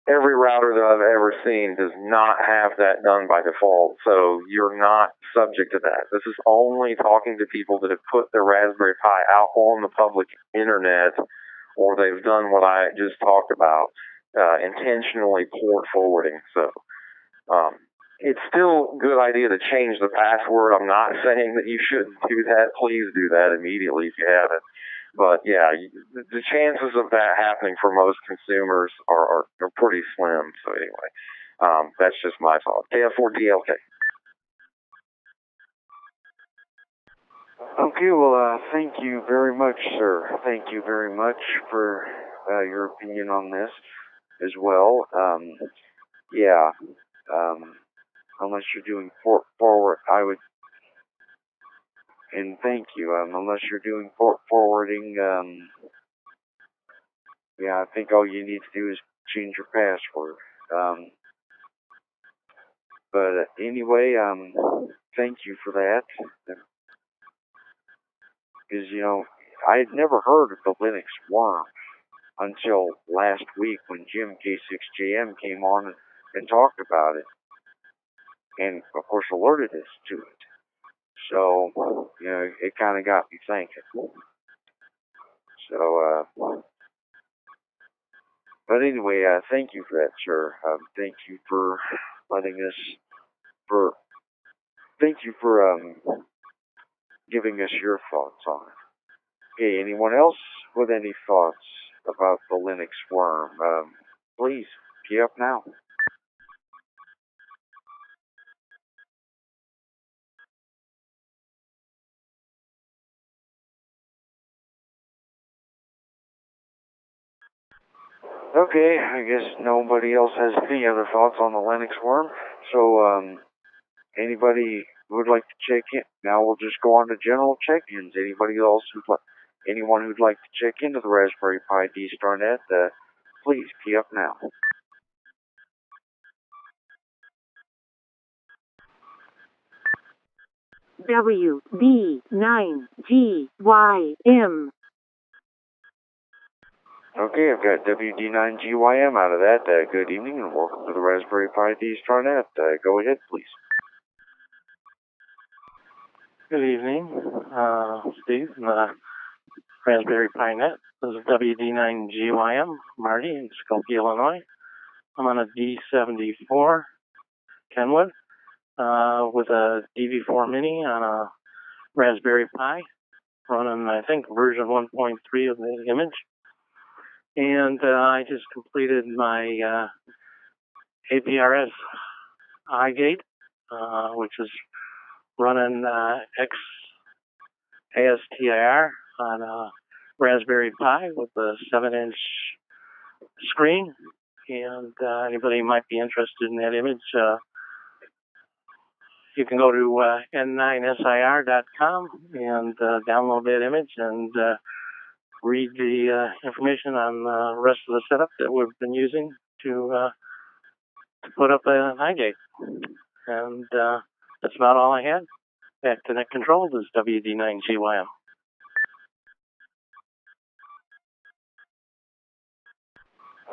every router that I've ever seen does not have that done by default, so you're not subject to that. This is only talking to people that have put their Raspberry Pi out on the public internet, or they've done what I just talked about, intentionally port forwarding. So it's still a good idea to change the password. I'm not saying that you shouldn't do that. Please do that immediately if you haven't. But yeah, the chances of that happening for most consumers are pretty slim. So anyway, that's just my thought. KF4DLK. Okay, well, thank you very much, sir. Thank you very much for your opinion on this as well. Yeah, unless you're doing forward, I would, and thank you, unless you're doing forwarding, yeah, I think all you need to do is change your password. But anyway, thank you for that. Because, you know, I had never heard of the Linux worm until last week when Jim K6JM came on and talked about it. And, of course, alerted us to it. So, you know, it kind of got me thinking. So, but anyway, thank you for that, sir. Thank you for letting us, thank you for, giving us your thoughts on it. Okay, anyone else with any thoughts about the Linux worm? Please, key up now. Okay, I guess nobody else has any other thoughts on the Linux worm. So, anybody who would like to check in? Now we'll just go on to general check-ins. Anyone who'd like to check into the Raspberry Pi DistroNet, please key up now. WD9GYM. Okay, I've got WD9GYM out of that. Good evening and welcome to the Raspberry Pi DistroNet. Go ahead, please. Good evening, Steve, from the Raspberry Pi Net. This is WD9GYM, Marty in Skokie, Illinois. I'm on a D74 Kenwood with a DV4 Mini on a Raspberry Pi, running, I think, version 1.3 of the image. And I just completed my APRS iGate, which is running XASTIR on a Raspberry Pi with a 7-inch screen. And anybody might be interested in that image, you can go to n9sir.com and download that image and read the information on the rest of the setup that we've been using to put up an iGate. And that's about all I had. Back to Net Control, this is WD9GYM.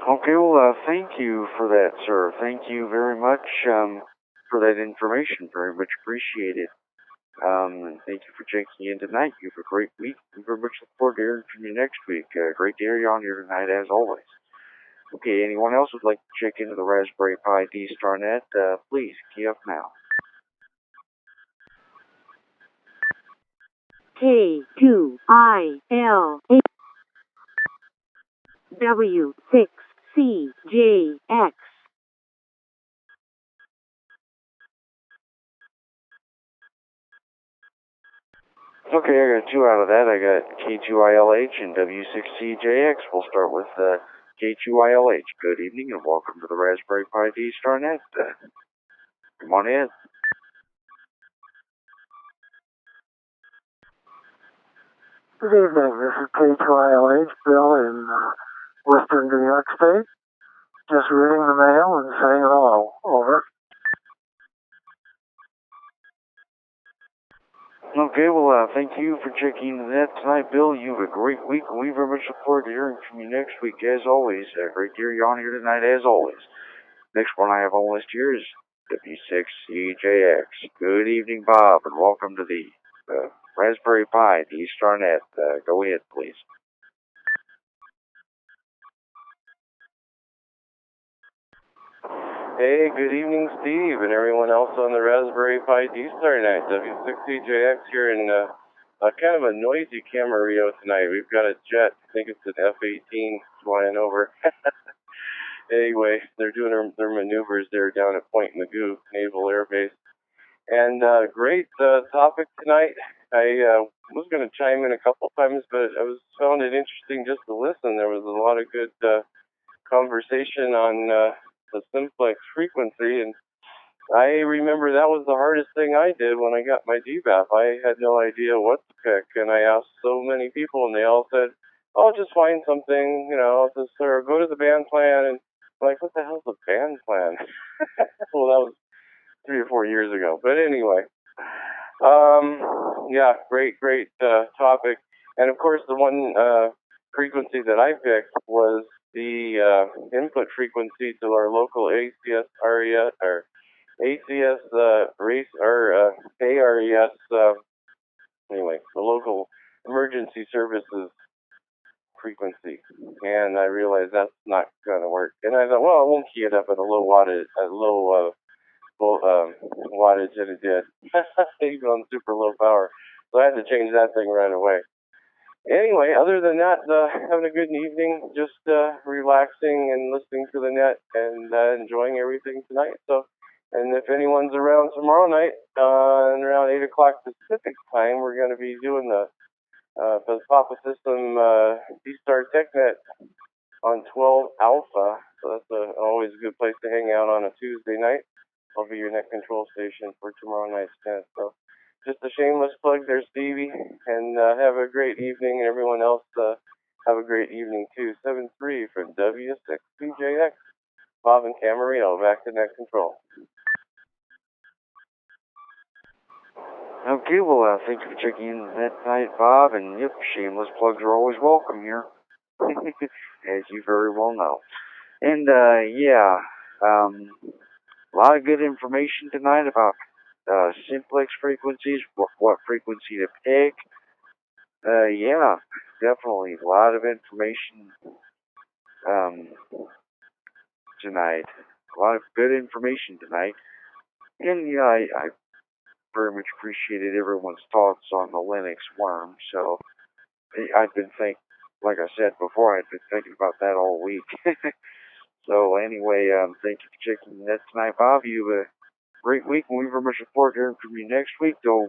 Okay, well, thank you for that, sir. Thank you very much for that information. Very much appreciated. And thank you for checking in tonight. You have a great week. We very much look forward to hearing from you next week. Great to hear you on here tonight, as always. Okay, anyone else would like to check into the Raspberry Pi D-StarNet, please key up now. K2IL8 W6CJX. Okay, I got two out of that. I got K2ILH and W6CJX. We'll start with K2ILH. Good evening and welcome to the Raspberry Pi D-StarNet. Come on in. Good evening. This is K2ILH, Bill in Western New York State. Just reading the mail and saying hello. Over. Okay, well, thank you for checking into that tonight, Bill. You have a great week, and we very much look forward to hearing from you next week, as always. Great to hear you on here tonight, as always. Next one I have on the list here is W6CJX. Good evening, Bob, and welcome to the Raspberry Pi D-StarNet. Go ahead, please. Hey, good evening, Steve, and everyone else on the Raspberry Pi D-StarNet. W6CJX here in kind of a noisy Camarillo tonight. We've got a jet, I think it's an F-18 flying over. Anyway, they're doing their maneuvers there down at Point Mugu Naval Air Base. And great topic tonight. I was going to chime in a couple times, but I found it interesting just to listen. There was a lot of good conversation on the simplex frequency, and I remember that was the hardest thing I did when I got my DBAP. I had no idea what to pick, and I asked so many people, and they all said, "Oh, just find something, just or go to the band plan." And I'm like, what the hell's a band plan? Well, that was 3 or 4 years ago. But anyway, yeah, great topic. And of course, the one frequency that I picked was the input frequency to our local ACS RES or ACS race or ARES. Anyway, the local emergency services frequency, and I realized that's not going to work. And I thought, well, I won't key it up at a low wattage, wattage, and it did, even on super low power. So I had to change that thing right away. Anyway, other than that, having a good evening, just relaxing and listening to the net and enjoying everything tonight. So, and if anyone's around tomorrow night, around 8 o'clock Pacific time, we're going to be doing the Papa System D-Star TechNet on 12 Alpha. So that's always a good place to hang out on a Tuesday night. I'll be your net control station for tomorrow night's net. So just a shameless plug there, Stevie, and have a great evening, and everyone else have a great evening too. 7-3 from W6CJX. Bob and Camarillo, back to net control. Okay, well, thank you for checking in that night, Bob, and yep, shameless plugs are always welcome here, as you very well know. And, yeah, a lot of good information tonight about simplex frequencies, what frequency to pick. Yeah, definitely a lot of information tonight. A lot of good information tonight. And yeah, I very much appreciated everyone's thoughts on the Linux worm. So I've been like I said before, I've been thinking about that all week. So anyway, thank you for checking that tonight, Bob. You have a great week, and we very much look forward to hearing from you next week. Though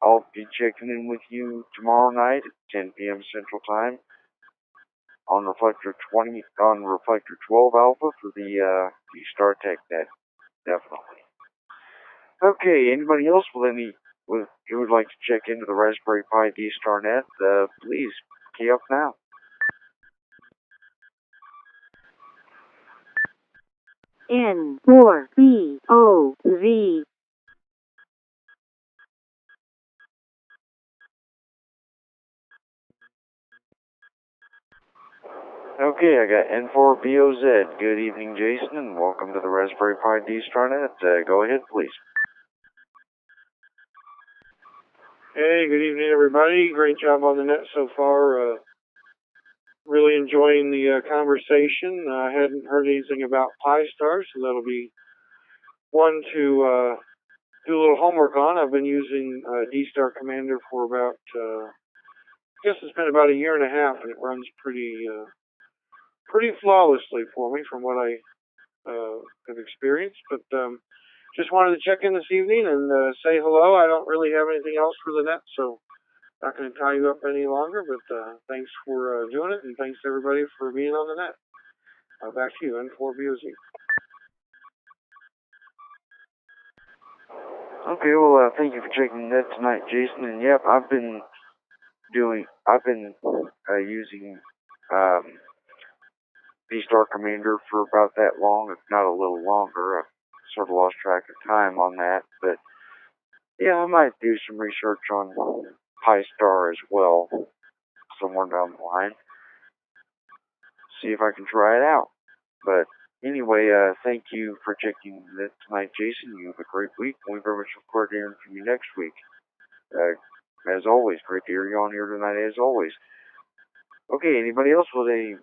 I'll be checking in with you tomorrow night at 10 p.m. Central Time on Reflector 12 Alpha for the D-Star TechNet, definitely. Okay, anybody else who would like to check into the Raspberry Pi D-StarNet, please key up now. N4BOZ. Okay, I got N4BOZ. Good evening, Jason, and welcome to the Raspberry Pi D-StarNet. Go ahead, please. Hey, good evening, everybody. Great job on the net so far. Really enjoying the conversation. I hadn't heard anything about Pi-Star, so that'll be one to do a little homework on. I've been using D-Star Commander for about, I guess it's been about a year and a half, and it runs pretty flawlessly for me from what I have experienced. But just wanted to check in this evening and say hello. I don't really have anything else for the net, so not going to tie you up any longer. But thanks for doing it, and thanks everybody for being on the net. Back to you, N4BOZ. Okay, well, thank you for checking the net tonight, Jason. And yep, I've been using D-Star Commander for about that long, if not a little longer. I've sort of lost track of time on that, but yeah, I might do some research on Pi-Star as well somewhere down the line. See if I can try it out. But anyway, thank you for checking it tonight, Jason. You have a great week. We very much look forward to hearing from you next week. As always, great to hear you on here tonight, as always. Okay, anybody else with a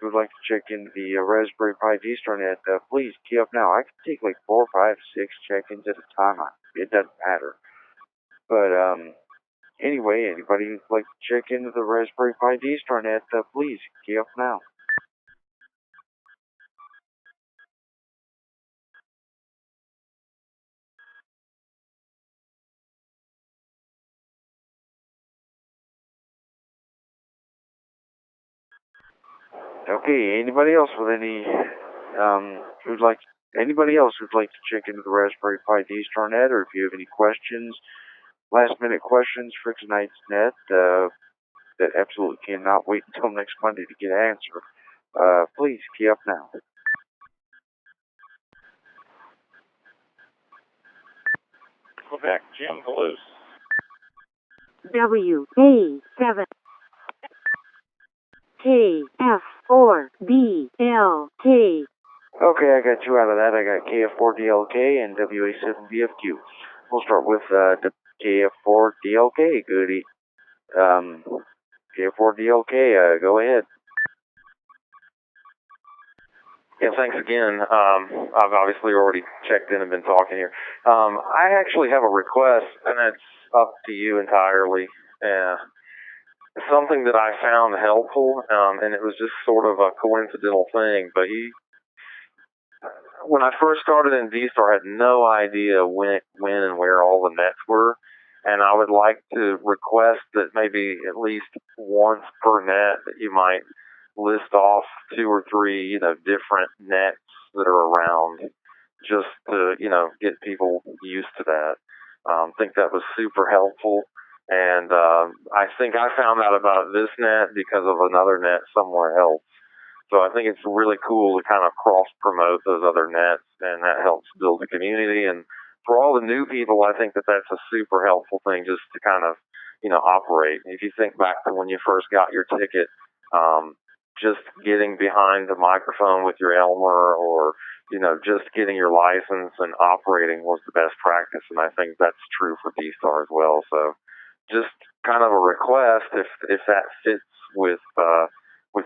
who'd like to check in the Raspberry Pi D-StarNet, please key up now. I can take like 4, 5, 6 check-ins at a time. It doesn't matter. But anyway, anybody who'd like to check into the Raspberry Pi D-StarNet, please key up now. Okay, anybody else with any anybody else who'd like to check into the Raspberry Pi D-StarNet, or if you have any questions, last minute questions for tonight's net that absolutely cannot wait until next Monday to get answered, please key up now. Quebec, Jim Palouse. WA7 KF4BLK. Okay, I got 2 out of that. I got KF4DLK and WA7BFQ. We'll start with KF4DLK. Goody. KF4DLK, go ahead. Yeah, thanks again. I've obviously already checked in and been talking here. I actually have a request, and it's up to you entirely. Something that I found helpful, and it was just sort of a coincidental thing, but when I first started in D-Star, I had no idea when and where all the nets were, and I would like to request that maybe at least once per net that you might list off 2 or 3, different nets that are around, just to, get people used to that. Think that was super helpful, and I think I found out about this net because of another net somewhere else. So I think it's really cool to kind of cross-promote those other nets, and that helps build a community. And for all the new people, I think that that's a super helpful thing just to kind of, operate. If you think back to when you first got your ticket, just getting behind the microphone with your Elmer or, just getting your license and operating was the best practice. And I think that's true for D-Star as well. So just kind of a request if that fits with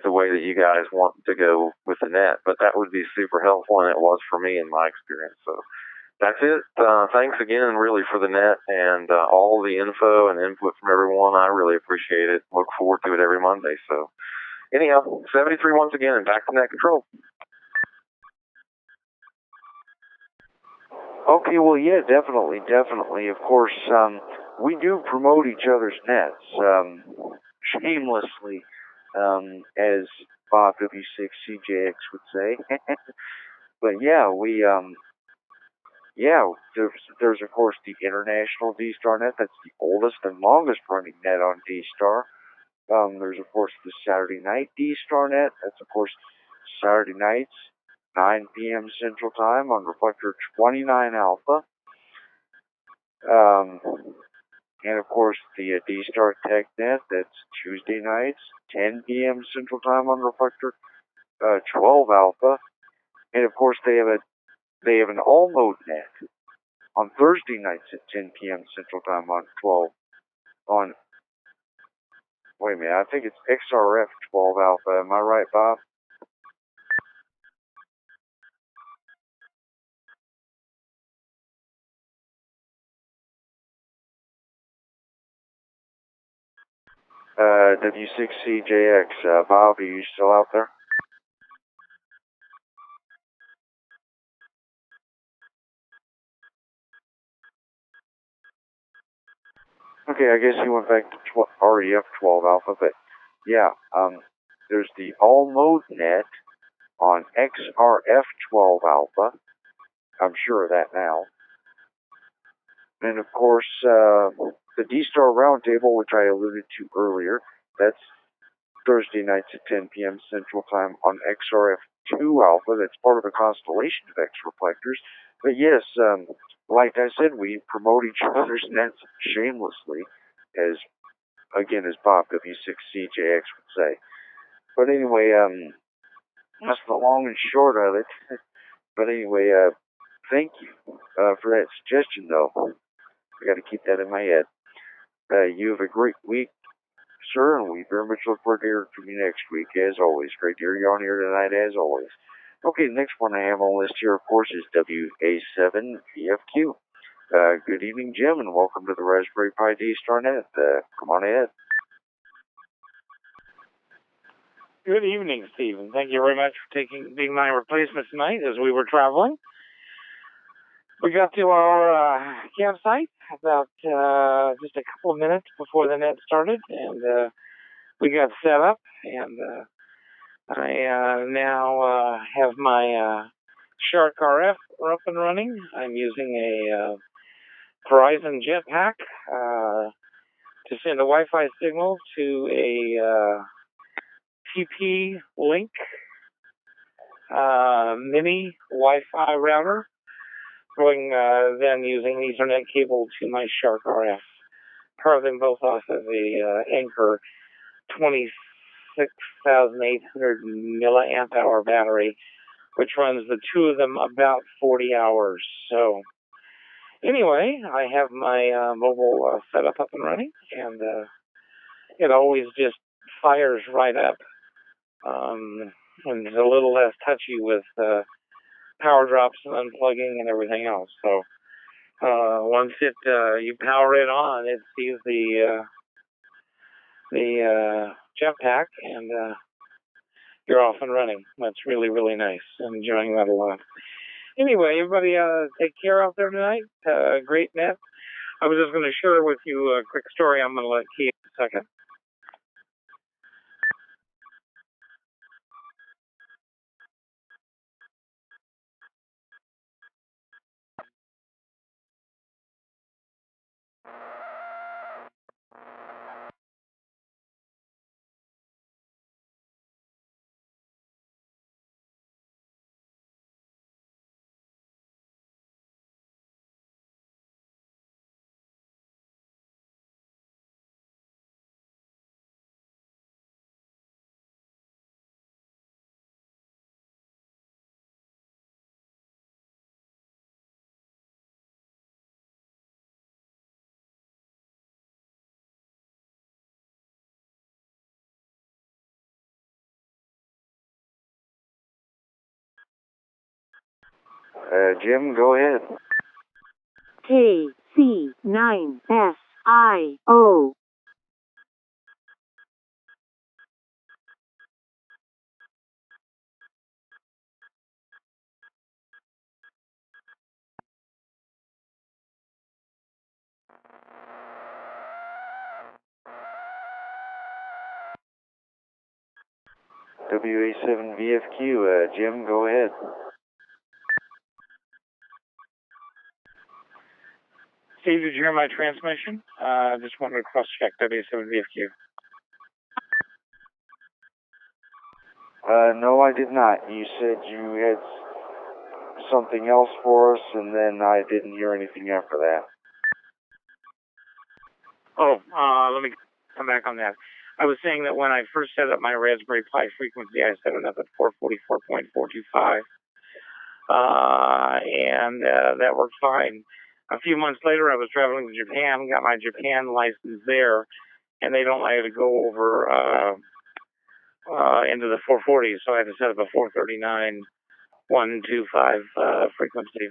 the way that you guys want to go with the net, but that would be super helpful, and it was for me in my experience. So that's it. Thanks again, really, for the net and all the info and input from everyone. I really appreciate it. Look forward to it every Monday. So anyhow, 73 once again, and back to net control. Okay, well, yeah, definitely. Of course, we do promote each other's nets, shamelessly, as Bob W6CJX would say. But yeah, there's of course the International D-Star net. That's the oldest and longest running net on D-Star. There's of course the Saturday Night D-Star net. That's of course Saturday nights, 9 p.m. Central Time on Reflector 29 Alpha. And of course, the D-Star TechNet, that's Tuesday nights, 10 p.m. Central Time on Reflector 12 Alpha. And of course, they have an all-mode net on Thursday nights at 10 p.m. Central Time on 12 on. Wait a minute, I think it's XRF 12 Alpha. Am I right, Bob? W6CJX. Bob, are you still out there? Okay, I guess he went back to REF 12 Alpha, but yeah, there's the all mode net on XRF 12 Alpha. I'm sure of that now. And of course, the D-Star Roundtable, which I alluded to earlier, that's Thursday nights at 10 p.m. Central Time on XRF 2 Alpha. That's part of the constellation of X reflectors. But yes, like I said, we promote each other's nets shamelessly, as Bob W6CJX would say. But anyway, that's the long and short of it. But anyway, thank you for that suggestion, though. I got to keep that in my head. You have a great week, sir, and we very much look forward to hearing from you next week, as always. Great to hear you on here tonight, as always. Okay, the next one I have on the list here, of course, is WA7VFQ. Good evening, Jim, and welcome to the Raspberry Pi D-Star Net. Come on ahead. Good evening, Stephen. Thank you very much for being my replacement tonight as we were traveling. We got to our campsite about just a couple of minutes before the net started, and we got set up, and I now have my Shark RF up and running. I'm using a Verizon Jetpack to send a Wi-Fi signal to a TP-Link mini Wi-Fi router, then using an Ethernet cable to my Shark RF. Power them both off of a Anker 26,800 milliamp hour battery, which runs the two of them about 40 hours. So anyway, I have my mobile setup up and running, and it always just fires right up. And it's a little less touchy with power drops and unplugging and everything else. So once you power it on, it sees the jetpack, and you're off and running. That's really, really nice. I'm enjoying that a lot. Anyway, everybody take care out there tonight. Great net. I was just going to share with you a quick story. I'm going to let Key in a second. Jim, go ahead. KC9SIO. WA7VFQ. Jim, go ahead. Steve, did you hear my transmission? Just wanted to cross-check W7VFQ. No, I did not. You said you had something else for us, and then I didn't hear anything after that. Let me come back on that. I was saying that when I first set up my Raspberry Pi frequency, I set it up at 444.425. That worked fine. A few months later, I was traveling to Japan, got my Japan license there, and they don't allow you to go over into the 440s, so I had to set up a 439.125 frequency.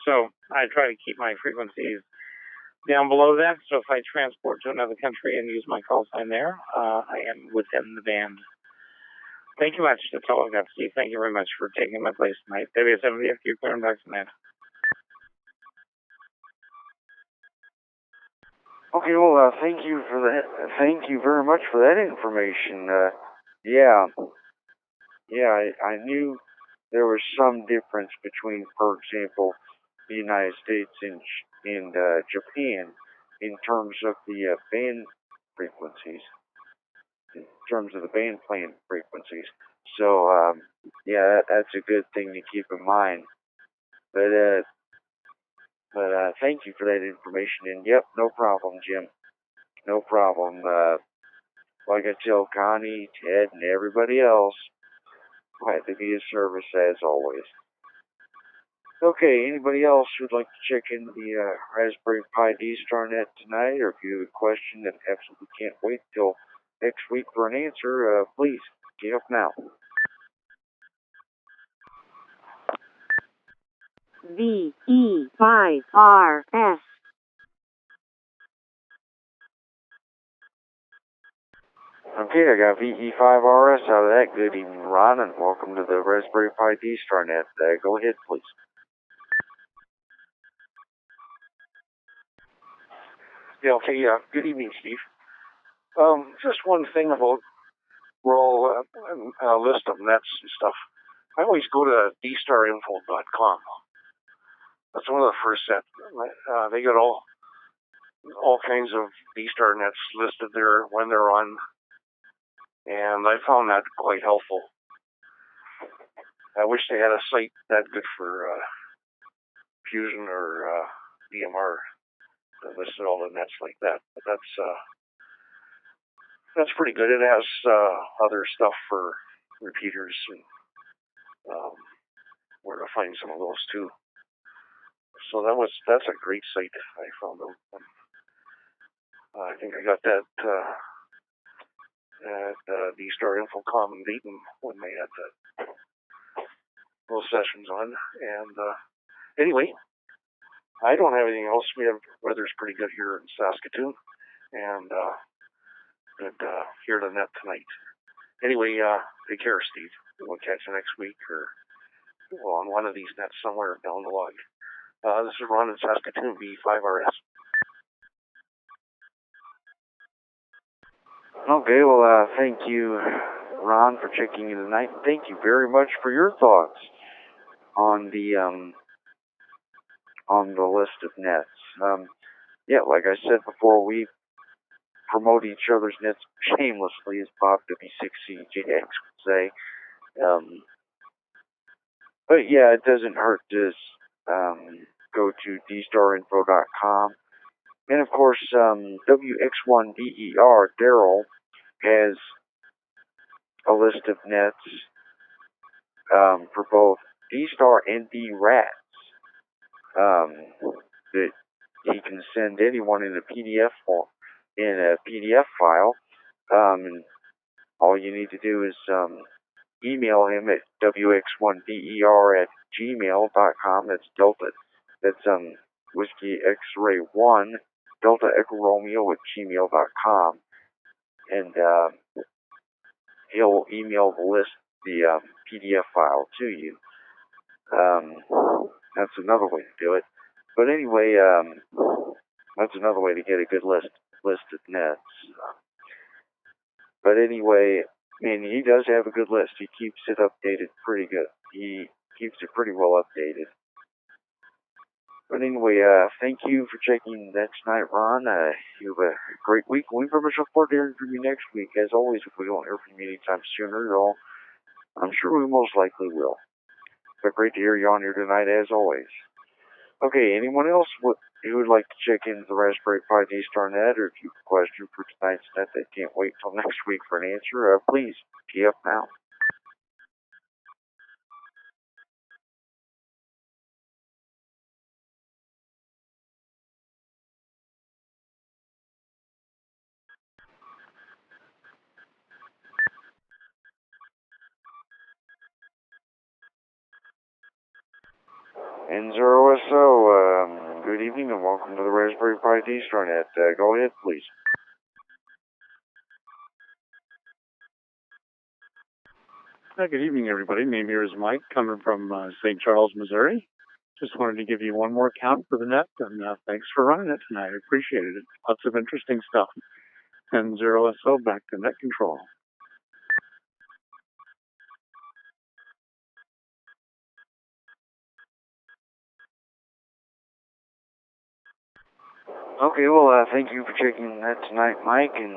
So I try to keep my frequencies down below that, so if I transport to another country and use my call sign there, I am within the band. Thank you much. That's all I've got, Steve. Thank you very much for taking my place tonight. W70FQ, clearing back from that. Okay, well, thank you for that. Thank you very much for that information. Yeah, I knew there was some difference between, for example, the United States and Japan in terms of the band frequencies, in terms of the band plan frequencies. So, yeah, that's a good thing to keep in mind. But thank you for that information. And yep, no problem, Jim. No problem. Like I tell Connie, Ted, and everybody else, glad to be of service as always. Okay, anybody else who'd like to check into the Raspberry Pi D-StarNet tonight, or if you have a question that absolutely can't wait till next week for an answer, please get up now. VE5RS. Okay, I got VE5RS out of that. Good evening, Ron, and welcome to the Raspberry Pi D-StarNet. Go ahead, please. Yeah, okay, good evening, Steve. Just one thing about roll list of nets and stuff. I always go to dstarinfo.com. That's one of the first set. They got all kinds of D-Star nets listed there when they're on, and I found that quite helpful. I wish they had a site that good for Fusion or DMR that listed all the nets like that. But that's pretty good. It has other stuff for repeaters and where to find some of those too. So that's a great site I found out. I think I got that at D-Star Infocom in Dayton when they had those sessions on. And anyway, I don't have anything else. Weather's pretty good here in Saskatoon, and good here to net tonight. Anyway, take care, Steve. We'll catch you next week or on one of these nets somewhere down the log. This is Ron in Saskatoon, VE5RS. Okay, well, thank you, Ron, for checking in tonight. Thank you very much for your thoughts on the list of nets. Yeah, like I said before, we promote each other's nets shamelessly, as Bob W6CJX would say. But yeah, it doesn't hurt to go to dstarinfo.com. And of course, WX1DER, Daryl, has a list of nets for both D-Star and D-Rats that he can send anyone in a PDF file. And all you need to do is email him at wx1der@gmail.com. That's Delta. That's Whiskey X-Ray 1 Delta Echo Romeo @gmail.com, and he'll email the PDF file to you. That's another way to do it. But anyway, that's another way to get a good list of nets. But anyway, and he does have a good list. He keeps it updated pretty good. He keeps it pretty well updated. But anyway, thank you for checking that tonight, Ron. You have a great week. We very much look forward to hearing from you next week. As always, if we don't hear from you anytime sooner, though, I'm sure we most likely will. But great to hear you on here tonight, as always. Okay, anyone else you would like to check into the Raspberry Pi D-Star Net, or if you have a question for tonight's net that can't wait till next week for an answer, please key up now. N0SO, good evening and welcome to the Raspberry Pi D-Star Net. Go ahead, please. Good evening, everybody. Name here is Mike, coming from St. Charles, Missouri. Just wanted to give you one more count for the net, and thanks for running it tonight. I appreciated it. Lots of interesting stuff. N0SO, back to net control. Okay, well, thank you for checking that tonight, Mike, and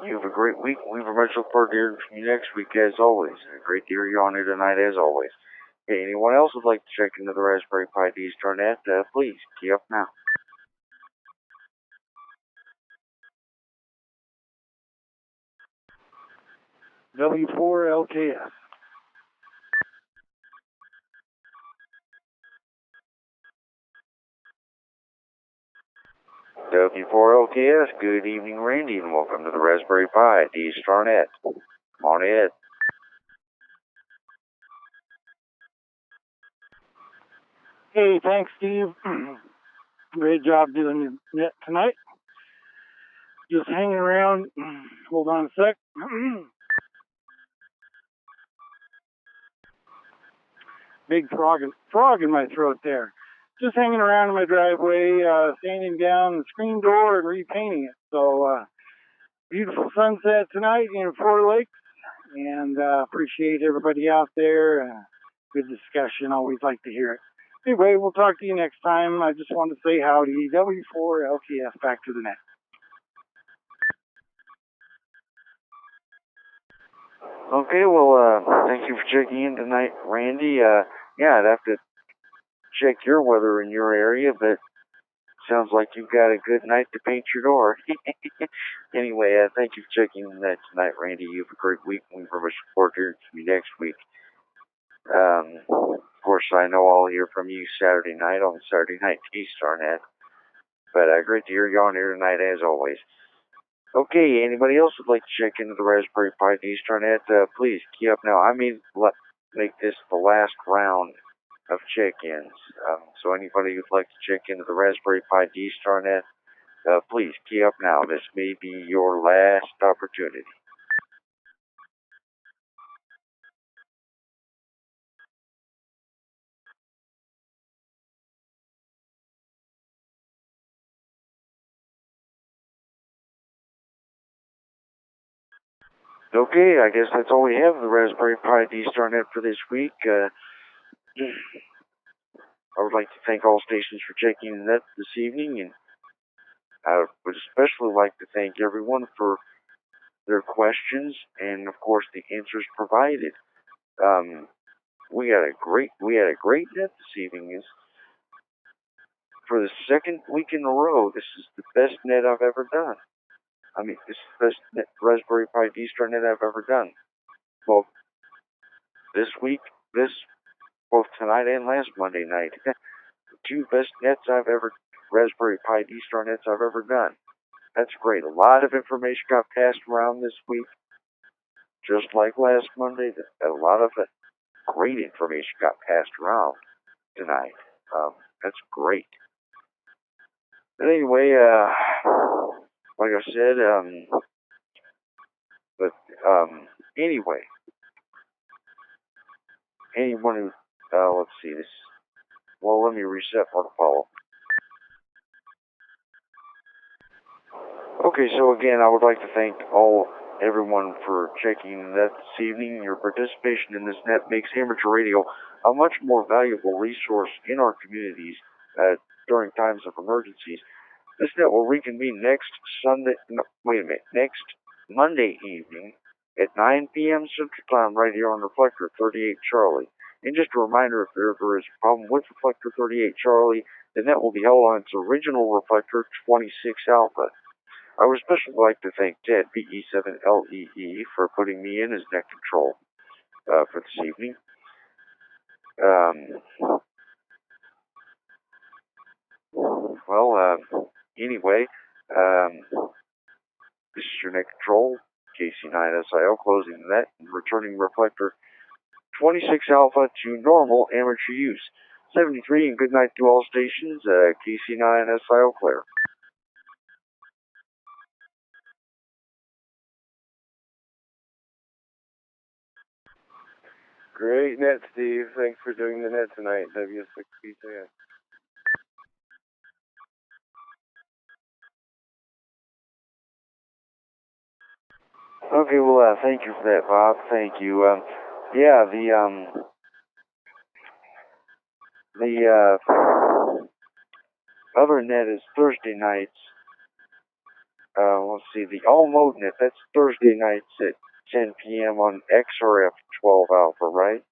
you have a great week. We very much look forward to hearing from you next week, as always. Great to hear you on here tonight, as always. Hey, anyone else would like to check into the Raspberry Pi D-Star Net, please key up now. W4LKS. W4LKS, good evening, Randy, and welcome to the Raspberry Pi D-Star Net. Come on ahead. Hey, thanks, Steve. Great job doing the net tonight. Just hanging around. Hold on a sec. Big frog in my throat there. Just hanging around in my driveway, sanding down the screen door and repainting it. So, beautiful sunset tonight in Four Lakes, and appreciate everybody out there. Good discussion. Always like to hear it. Anyway, we'll talk to you next time. I just want to say howdy. W4LKS, back to the net. Okay, well, thank you for checking in tonight, Randy. Yeah, I'd have to check your weather in your area, but sounds like you've got a good night to paint your door. Anyway, thank you for checking in tonight, Randy. You have a great week. We very much look forward to hearing from you next week. Of course, I know I'll hear from you Saturday night on Saturday Night D-Star Net, but great to hear you on here tonight, as always. Okay, anybody else would like to check into the Raspberry Pi D-Star Net, please key up now. I mean, let's make this the last round of check-ins. So anybody who'd like to check into the Raspberry Pi D-Star Net, please key up now. This may be your last opportunity. Okay, I guess that's all we have of the Raspberry Pi D-Star Net for this week. I would like to thank all stations for checking the net this evening, and I would especially like to thank everyone for their questions and, of course, the answers provided. We had a great net this evening. For the second week in a row, this is the best net I've ever done. I mean, this is the best net, Raspberry Pi D-Star Net I've ever done. Well, this week, both tonight and last Monday night, the two best nets Raspberry Pi D-Star nets I've ever done. That's great. A lot of information got passed around this week, just like last Monday. A lot of great information got passed around tonight. That's great. But anyway, like I said, anyway, anyone who, let's see this. Well, let me reset for the follow. Okay, so again, I would like to thank everyone for checking that this evening. Your participation in this net makes Amateur Radio a much more valuable resource in our communities during times of emergencies. This net will reconvene next Monday evening at 9 p.m. Central Time right here on Reflector 38 Charlie. And just a reminder, if there ever is a problem with reflector 38 Charlie, the net will be held on its original reflector 26 Alpha. I would especially like to thank Ted, BE7LEE, for putting me in as net control for this evening. Anyway, this is your net control, KC9SIO, closing the net and returning reflector 26 Alpha to normal amateur use. 73 and good night to all stations, KC9SIO clear. Great net, Steve. Thanks for doing the net tonight, W6BJX. Okay, well, thank you for that, Bob. Thank you. Yeah, the other net is Thursday nights. Let's see, the all mode net, that's Thursday nights at 10 p.m. on XRF 12 Alpha, right?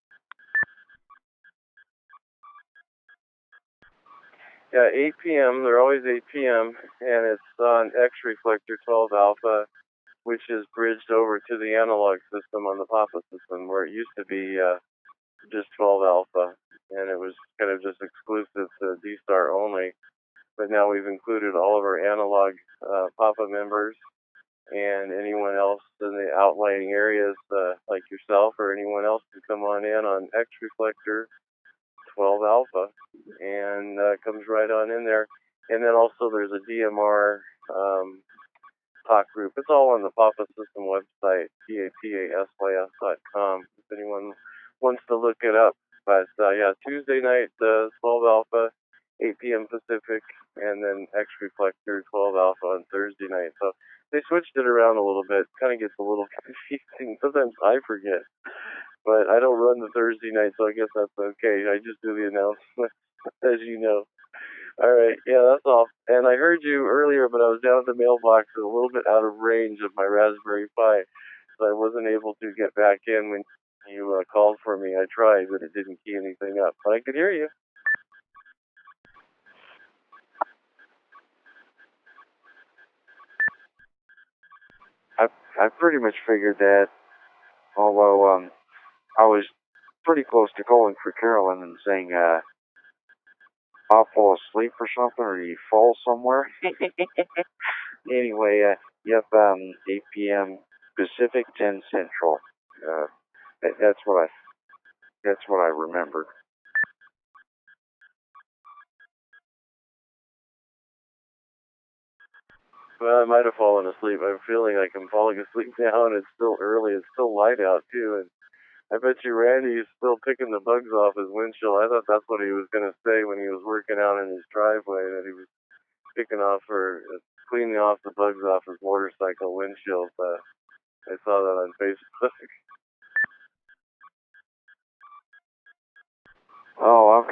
Yeah, 8 p.m. They're always 8 p.m. and it's on X Reflector 12 Alpha, which is bridged over to the analog system on the Papa system, where it used to be just 12 Alpha, and it was kind of just exclusive to D-Star only. But now we've included all of our analog Papa members and anyone else in the outlying areas, like yourself or anyone else, can come on in on X Reflector 12 Alpha, and comes right on in there. And then also there's a DMR talk group. It's all on the Papa System website, papasys.com, if anyone wants to look it up. But yeah, Tuesday night, 12 Alpha, 8 p.m. Pacific, and then X Reflector 12 Alpha on Thursday night. So they switched it around a little bit. Kind of gets a little confusing. Sometimes I forget. But I don't run the Thursday night, so I guess that's okay. I just do the announcement, as you know. All right, yeah, that's all. And I heard you earlier, but I was down at the mailbox and a little bit out of range of my Raspberry Pi, so I wasn't able to get back in when you called for me. I tried, but it didn't key anything up. But I could hear you. I pretty much figured that, although I was pretty close to calling for Carolyn and saying, I'll fall asleep or something, or you fall somewhere. Anyway, yep, 8 p.m. Pacific, 10 Central. That's what I remembered. Well, I might have fallen asleep. I'm feeling like I'm falling asleep now, and it's still early. It's still light out, too, and I bet you Randy's still picking the bugs off his windshield. I thought that's what he was going to say when he was working out in his driveway, that he was picking off or cleaning off the bugs off his motorcycle windshield. I saw that on Facebook. Oh, okay.